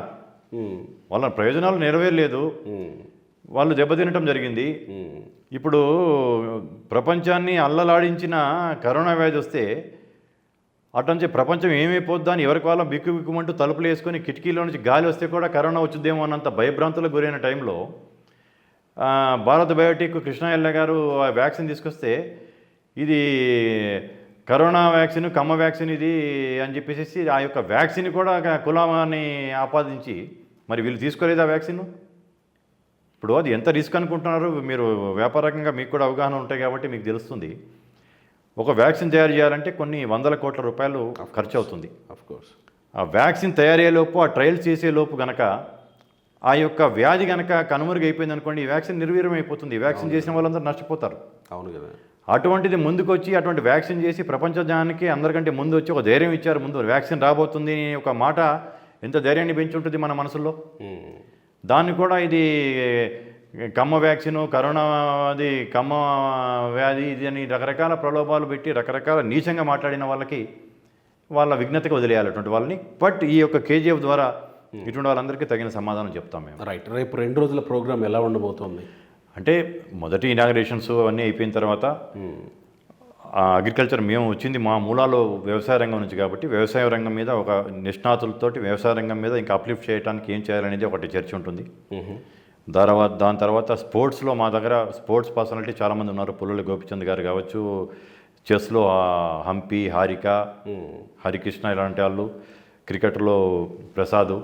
వాళ్ళ ప్రయోజనాలు నెరవేరలేదు, వాళ్ళు దెబ్బతినటం జరిగింది. ఇప్పుడు ప్రపంచాన్ని అల్లలాడించిన కరోనా వ్యాధి వస్తే అటు ప్రపంచం ఏమైపోద్దా అని ఎవరికి వాళ్ళం బిక్కు బిక్కుమంటూ తలుపులు వేసుకొని కిటికీలో నుంచి గాలి వస్తే కూడా కరోనా వచ్చుద్దేమో అన్నంత భయభ్రాంతులకు గురైన టైంలో భారత్ బయోటెక్ కృష్ణ ఎల్ల గారు ఆ వ్యాక్సిన్ తీసుకొస్తే ఇది కరోనా వ్యాక్సిన్ కమ్మ వ్యాక్సిన్ ఇది అని చెప్పేసి ఆ యొక్క వ్యాక్సిన్ కూడా కులాన్ని ఆపాదించి మరి వీళ్ళు తీసుకోలేదు ఆ వ్యాక్సిన్. ఇప్పుడు అది ఎంత రిస్క్ అనుకుంటున్నారు మీరు, వ్యాపారకంగా మీకు కూడా అవగాహన ఉంటాయి కాబట్టి మీకు తెలుస్తుంది. ఒక వ్యాక్సిన్ తయారు చేయాలంటే కొన్ని వందల కోట్ల రూపాయలు ఖర్చు అవుతుంది. అఫ్కోర్స్ ఆ వ్యాక్సిన్ తయారయ్యేలోపు ఆ ట్రయల్స్ చేసేలోపు గనక ఆ యొక్క వ్యాధి కనుక కనుమరుగైపోయింది అనుకోండి, ఈ వ్యాక్సిన్ నిర్వీర్యం అయిపోతుంది, ఈ వ్యాక్సిన్ చేసిన వాళ్ళందరూ నష్టపోతారు. అవును కదా. అటువంటిది ముందుకు వచ్చి అటువంటి వ్యాక్సిన్ చేసి ప్రపంచానికి అందరికంటే ముందు వచ్చి ఒక ధైర్యం ఇచ్చారు. ముందు వ్యాక్సిన్ రాబోతుంది ఒక మాట ఎంత ధైర్యాన్ని పెంచి ఉంటుంది మన మనసులో. దాన్ని కూడా ఇది కమ్మ వ్యాక్సిన్, కరోనా అది కమ్మ వ్యాధి ఇది అని రకరకాల ప్రలోభాలు పెట్టి రకరకాల నీచంగా మాట్లాడిన వాళ్ళకి వాళ్ళ విఘ్నతకి వదిలేయాలి అటువంటి వాళ్ళని. బట్ ఈ యొక్క కేజీఎఫ్ ద్వారా ఇటువంటి వాళ్ళందరికీ తగిన సమాధానం చెప్తాం మేము. రైట్. రేపు 2 రోజుల ప్రోగ్రామ్ ఎలా ఉండబోతోంది అంటే మొదటి ఇనాగరేషన్స్ అవన్నీ అయిపోయిన తర్వాత అగ్రికల్చర్ మేము వచ్చింది మా మూలాలు వ్యవసాయ రంగం నుంచి కాబట్టి వ్యవసాయ రంగం మీద ఒక నిష్ణాతులతోటి వ్యవసాయ రంగం మీద ఇంకా అప్లిఫ్ట్ చేయడానికి ఏం చేయాలనేది ఒకటి చర్చ ఉంటుంది. దాని తర్వాత స్పోర్ట్స్లో మా దగ్గర స్పోర్ట్స్ పర్సనాలిటీ చాలామంది ఉన్నారు. పుల్లల గోపిచంద్ గారు కావచ్చు, చెస్లో హంపి, హారిక, హరికృష్ణ ఇలాంటి వాళ్ళు, క్రికెట్లో ప్రసాద్,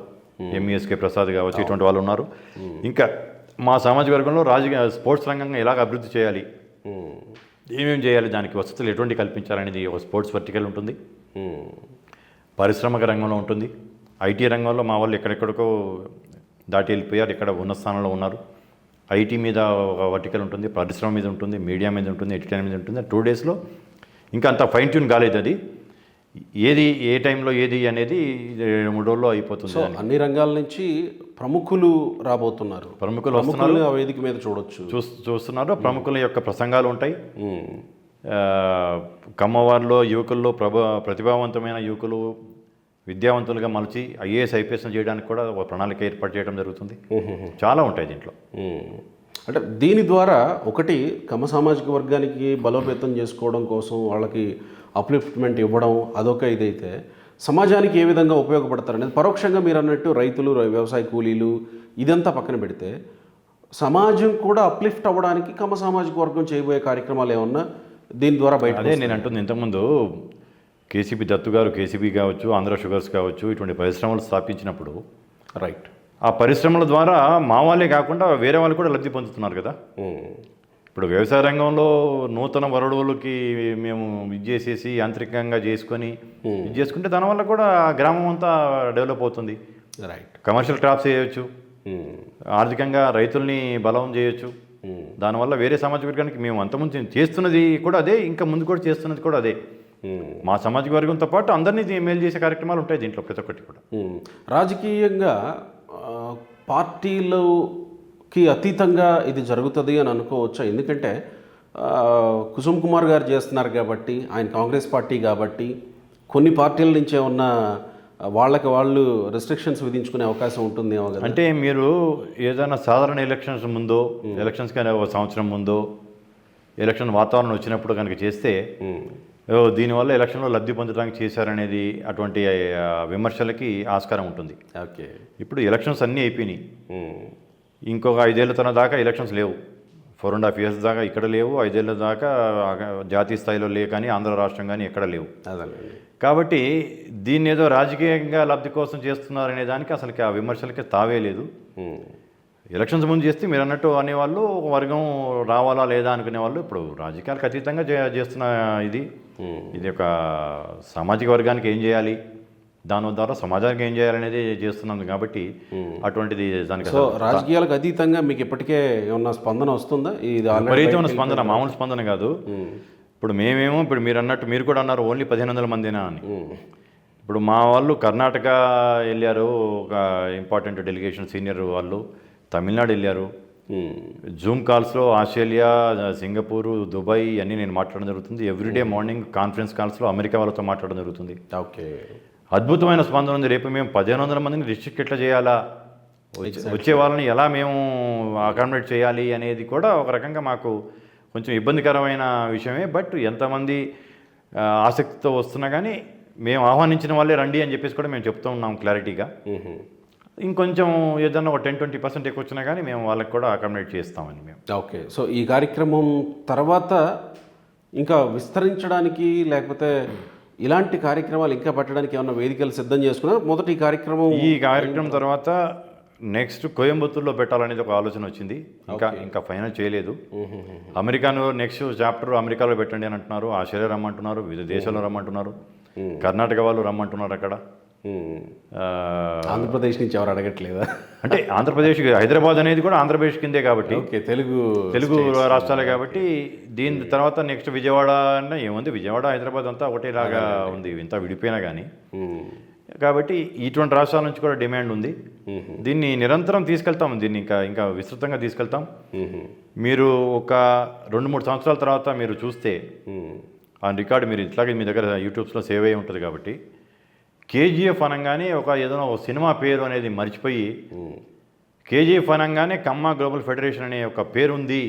ఎంఈఎస్కే ప్రసాద్ కావచ్చు, ఇటువంటి వాళ్ళు ఉన్నారు. ఇంకా మా సామాజిక వర్గంలో రాజకీయ స్పోర్ట్స్ రంగంగా ఎలాగ అభివృద్ధి చేయాలి, ఏమేమి చేయాలి, దానికి వసతులు ఎటువంటి కల్పించాలనేది ఒక స్పోర్ట్స్ వర్టికల్ ఉంటుంది. పారిశ్రామిక రంగంలో ఉంటుంది. ఐటీ రంగంలో మా వాళ్ళు ఎక్కడెక్కడికో దాటి వెళ్ళిపోయారు, ఇక్కడ ఉన్న స్థానంలో ఉన్నారు. ఐటీ మీద ఒక వర్టికల్ ఉంటుంది, పరిశ్రమ మీద ఉంటుంది, మీడియా మీద ఉంటుంది, ఎంటర్టైన్మెంట్ మీద ఉంటుంది. 2 డేస్లో ఇంకా అంత ఫైన్ ట్యూన్ కాలేదు. అది ఏది ఏ టైంలో ఏది అనేది 2-3 రోజుల్లో అయిపోతుంది. అన్ని రంగాల నుంచి ప్రముఖులు రాబోతున్నారు. ప్రముఖులు వస్తున్నారు, ఆ వేదిక మీద చూస్తున్నారు. ప్రముఖుల యొక్క ప్రసంగాలు ఉంటాయి. కమ్మవారిలో యువకుల్లో ప్రతిభావంతమైన యువకులు విద్యావంతులుగా మలిచి ఐఏఎస్ ఐపీఎస్ చేయడానికి కూడా ఒక ప్రణాళిక ఏర్పాటు చేయడం జరుగుతుంది. చాలా ఉంటాయి దీంట్లో. అంటే దీని ద్వారా ఒకటి కమ్మ సామాజిక వర్గానికి బలోపేతం చేసుకోవడం కోసం వాళ్ళకి అప్లిఫ్ట్మెంట్ ఇవ్వడం అదొక ఇదైతే, సమాజానికి ఏ విధంగా ఉపయోగపడతారు అనేది పరోక్షంగా మీరు అన్నట్టు రైతులు, వ్యవసాయ కూలీలు ఇదంతా పక్కన పెడితే సమాజం కూడా అప్లిఫ్ట్ అవ్వడానికి కమ్మ సామాజిక వర్గం చేయబోయే కార్యక్రమాలు ఏమన్నా దీని ద్వారా బయట. అదే నేను అంటుంది, ఇంతకుముందు కేసీపీ దత్తు గారు, కేసీపీ కావచ్చు, ఆంధ్ర షుగర్స్ కావచ్చు, ఇటువంటి పరిశ్రమలు స్థాపించినప్పుడు రైట్, ఆ పరిశ్రమల ద్వారా మా వాళ్ళే కాకుండా వేరే వాళ్ళు కూడా లబ్ధి పొందుతున్నారు కదా. ఇప్పుడు వ్యవసాయ రంగంలో నూతన వరడువులకి మేము ఇది చేసేసి యాంత్రికంగా చేసుకొని ఇది చేసుకుంటే దానివల్ల కూడా గ్రామం అంతా డెవలప్ అవుతుంది. రైట్, కమర్షియల్ క్రాప్స్ చేయొచ్చు, ఆర్థికంగా రైతుల్ని బలం చేయొచ్చు. దానివల్ల వేరే సామాజిక వర్గానికి మేము అంతకుముందు చేస్తున్నది కూడా అదే, ఇంకా ముందు కూడా చేస్తున్నది కూడా అదే. మా సామాజిక వర్గంతో పాటు అందరినీ మేలు చేసే కార్యక్రమాలు ఉంటాయి దీంట్లో ప్రతి ఒక్కటి కూడా. రాజకీయంగా పార్టీలకి అతీతంగా ఇది జరుగుతుంది అని అనుకోవచ్చా? ఎందుకంటే కుసుమ్ కుమార్ గారు చేస్తున్నారు కాబట్టి, ఆయన కాంగ్రెస్ పార్టీ కాబట్టి కొన్ని పార్టీల నుంచే ఉన్న వాళ్ళకి వాళ్ళు రెస్ట్రిక్షన్స్ విధించుకునే అవకాశం ఉంటుందేమో కదా. అంటే మీరు ఏదైనా సాధారణ ఎలక్షన్స్ ముందో, ఎలక్షన్స్ కానీ ఒక సంవత్సరం ముందో ఎలక్షన్ వాతావరణం వచ్చినప్పుడు కనుక చేస్తే దీనివల్ల ఎలక్షన్లో లబ్ధి పొందడానికి చేశారనేది అటువంటి విమర్శలకి ఆస్కారం ఉంటుంది. ఓకే, ఇప్పుడు ఎలక్షన్స్ అన్నీ అయిపోయినాయి, ఇంకొక 5 ఏళ్ళ తన దాకా ఎలక్షన్స్ లేవు. 4.5 years దాకా ఇక్కడ లేవు, 5 ఏళ్ళ దాకా జాతీయ స్థాయిలో లేవు, కానీ ఆంధ్ర రాష్ట్రం కానీ ఎక్కడ లేవు. కాబట్టి దీన్ని ఏదో రాజకీయంగా లబ్ధి కోసం చేస్తున్నారనే దానికి అసలుకి ఆ విమర్శలకి తావే లేదు. ఎలక్షన్స్ ముందు చేస్తే మీరు అన్నట్టు అనేవాళ్ళు ఒక వర్గం రావాలా లేదా అనుకునే వాళ్ళు ఇప్పుడు రాజకీయాలకు అతీతంగా చేస్తున్న ఇది ఒక సామాజిక వర్గానికి ఏం చేయాలి, దాని ద్వారా సమాజానికి ఏం చేయాలనేది చేస్తున్నాం కాబట్టి అటువంటిది దానికి. సో రాజకీయాలకు అతీతంగా మీకు ఇప్పటికే ఏమన్నా స్పందన వస్తుందా? ఇది విపరీతమైన స్పందన, మామూలు స్పందన కాదు. ఇప్పుడు మేమేమో ఇప్పుడు మీరు అన్నట్టు మీరు కూడా అన్నారు ఓన్లీ 1500 మందినా అని. ఇప్పుడు మా వాళ్ళు కర్ణాటక వెళ్ళారు, ఒక ఇంపార్టెంట్ డెలిగేషన్ సీనియర్ వాళ్ళు, తమిళనాడు వెళ్ళారు, జూమ్ కాల్స్లో ఆస్ట్రేలియా, సింగపూరు, దుబాయ్ అన్నీ నేను మాట్లాడడం జరుగుతుంది. ఎవ్రీడే మార్నింగ్ కాన్ఫరెన్స్ కాల్స్లో అమెరికా వాళ్ళతో మాట్లాడడం జరుగుతుంది. ఓకే. అద్భుతమైన స్పందన ఉంది. రేపు మేము 1500 మందిని రిస్ట్రిక్ట్ ఎట్లా చేయాలా, వచ్చే వాళ్ళని ఎలా మేము అకామిడేట్ చేయాలి అనేది కూడా ఒక రకంగా మాకు కొంచెం ఇబ్బందికరమైన విషయమే. బట్ ఎంతమంది ఆసక్తితో వస్తున్నా కానీ మేము ఆహ్వానించిన వాళ్ళే రండి అని చెప్పేసి కూడా మేము చెప్తూ ఉన్నాం క్లారిటీగా. ఇంకొంచెం ఏదన్నా ఒక 10-20% ఎక్కువ వచ్చినా కానీ మేము వాళ్ళకి కూడా అకామిడేట్ చేస్తామని మేము. ఓకే. సో ఈ కార్యక్రమం తర్వాత ఇంకా విస్తరించడానికి లేకపోతే ఇలాంటి కార్యక్రమాలు ఇంకా పెట్టడానికి ఏమన్నా వేదికలు సిద్ధం చేసుకున్నారు? మొదటి ఈ కార్యక్రమం తర్వాత నెక్స్ట్ కోయంబత్తూరులో పెట్టాలనేది ఒక ఆలోచన వచ్చింది. ఇంకా ఫైనల్ చేయలేదు. అమెరికాను నెక్స్ట్ చాప్టర్ అమెరికాలో పెట్టండి అని అంటున్నారు, ఆస్ట్రేలియా రమ్మంటున్నారు, వివిధ దేశాల్లో రమ్మంటున్నారు, కర్ణాటక వాళ్ళు రమ్మంటున్నారు. అక్కడ ఆంధ్రప్రదేశ్ నుంచి ఎవరు అడగట్లేదా? అంటే ఆంధ్రప్రదేశ్, హైదరాబాద్ అనేది కూడా ఆంధ్రప్రదేశ్ కిందే కాబట్టి, తెలుగు రాష్ట్రాలే కాబట్టి. దీని తర్వాత నెక్స్ట్ విజయవాడ అంటే ఏముంది, విజయవాడ హైదరాబాద్ అంతా ఒకటేలాగా ఉంది, ఇంత విడిపోయినా కానీ. కాబట్టి ఇటువంటి రాష్ట్రాల నుంచి కూడా డిమాండ్ ఉంది. దీన్ని నిరంతరం తీసుకెళ్తాం, దీన్ని ఇంకా విస్తృతంగా తీసుకెళ్తాం. మీరు ఒక 2-3 సంవత్సరాల తర్వాత మీరు చూస్తే ఆ రికార్డు మీరు ఇట్లాగే మీ దగ్గర యూట్యూబ్స్లో సేవ్ అయ్యి ఉంటుంది కాబట్టి, కేజీఎఫ్ అనగానే ఏదైనా ఒక సినిమా పేరు అనేది మర్చిపోయి కేజీఎఫ్ అనగానే కమ్మ గ్లోబల్ ఫెడరేషన్ అనే ఒక పేరు ఉంది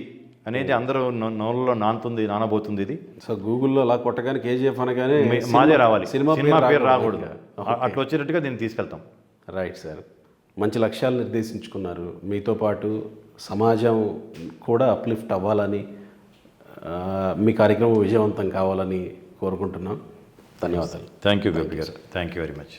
అనేది అందరూ నోళ్ళలో నానబోతుంది ఇది. సో గూగుల్లో అలా కొట్టగానే కేజీఎఫ్ అనగానే మాదే రావాలి, సినిమా పేరు రాకూడదు. అట్లా వచ్చేటట్టుగా దీన్ని తీసుకెళ్తాం. రైట్ సార్, మంచి లక్ష్యాలు నిర్దేశించుకున్నారు. మీతో పాటు సమాజం కూడా అప్లిఫ్ట్ అవ్వాలని, మీ కార్యక్రమం విజయవంతం కావాలని కోరుకుంటున్నాం. ధన్యవాదాలు. థ్యాంక్ యూ గోపి గారు, థ్యాంక్ యూ వెరీ మచ్.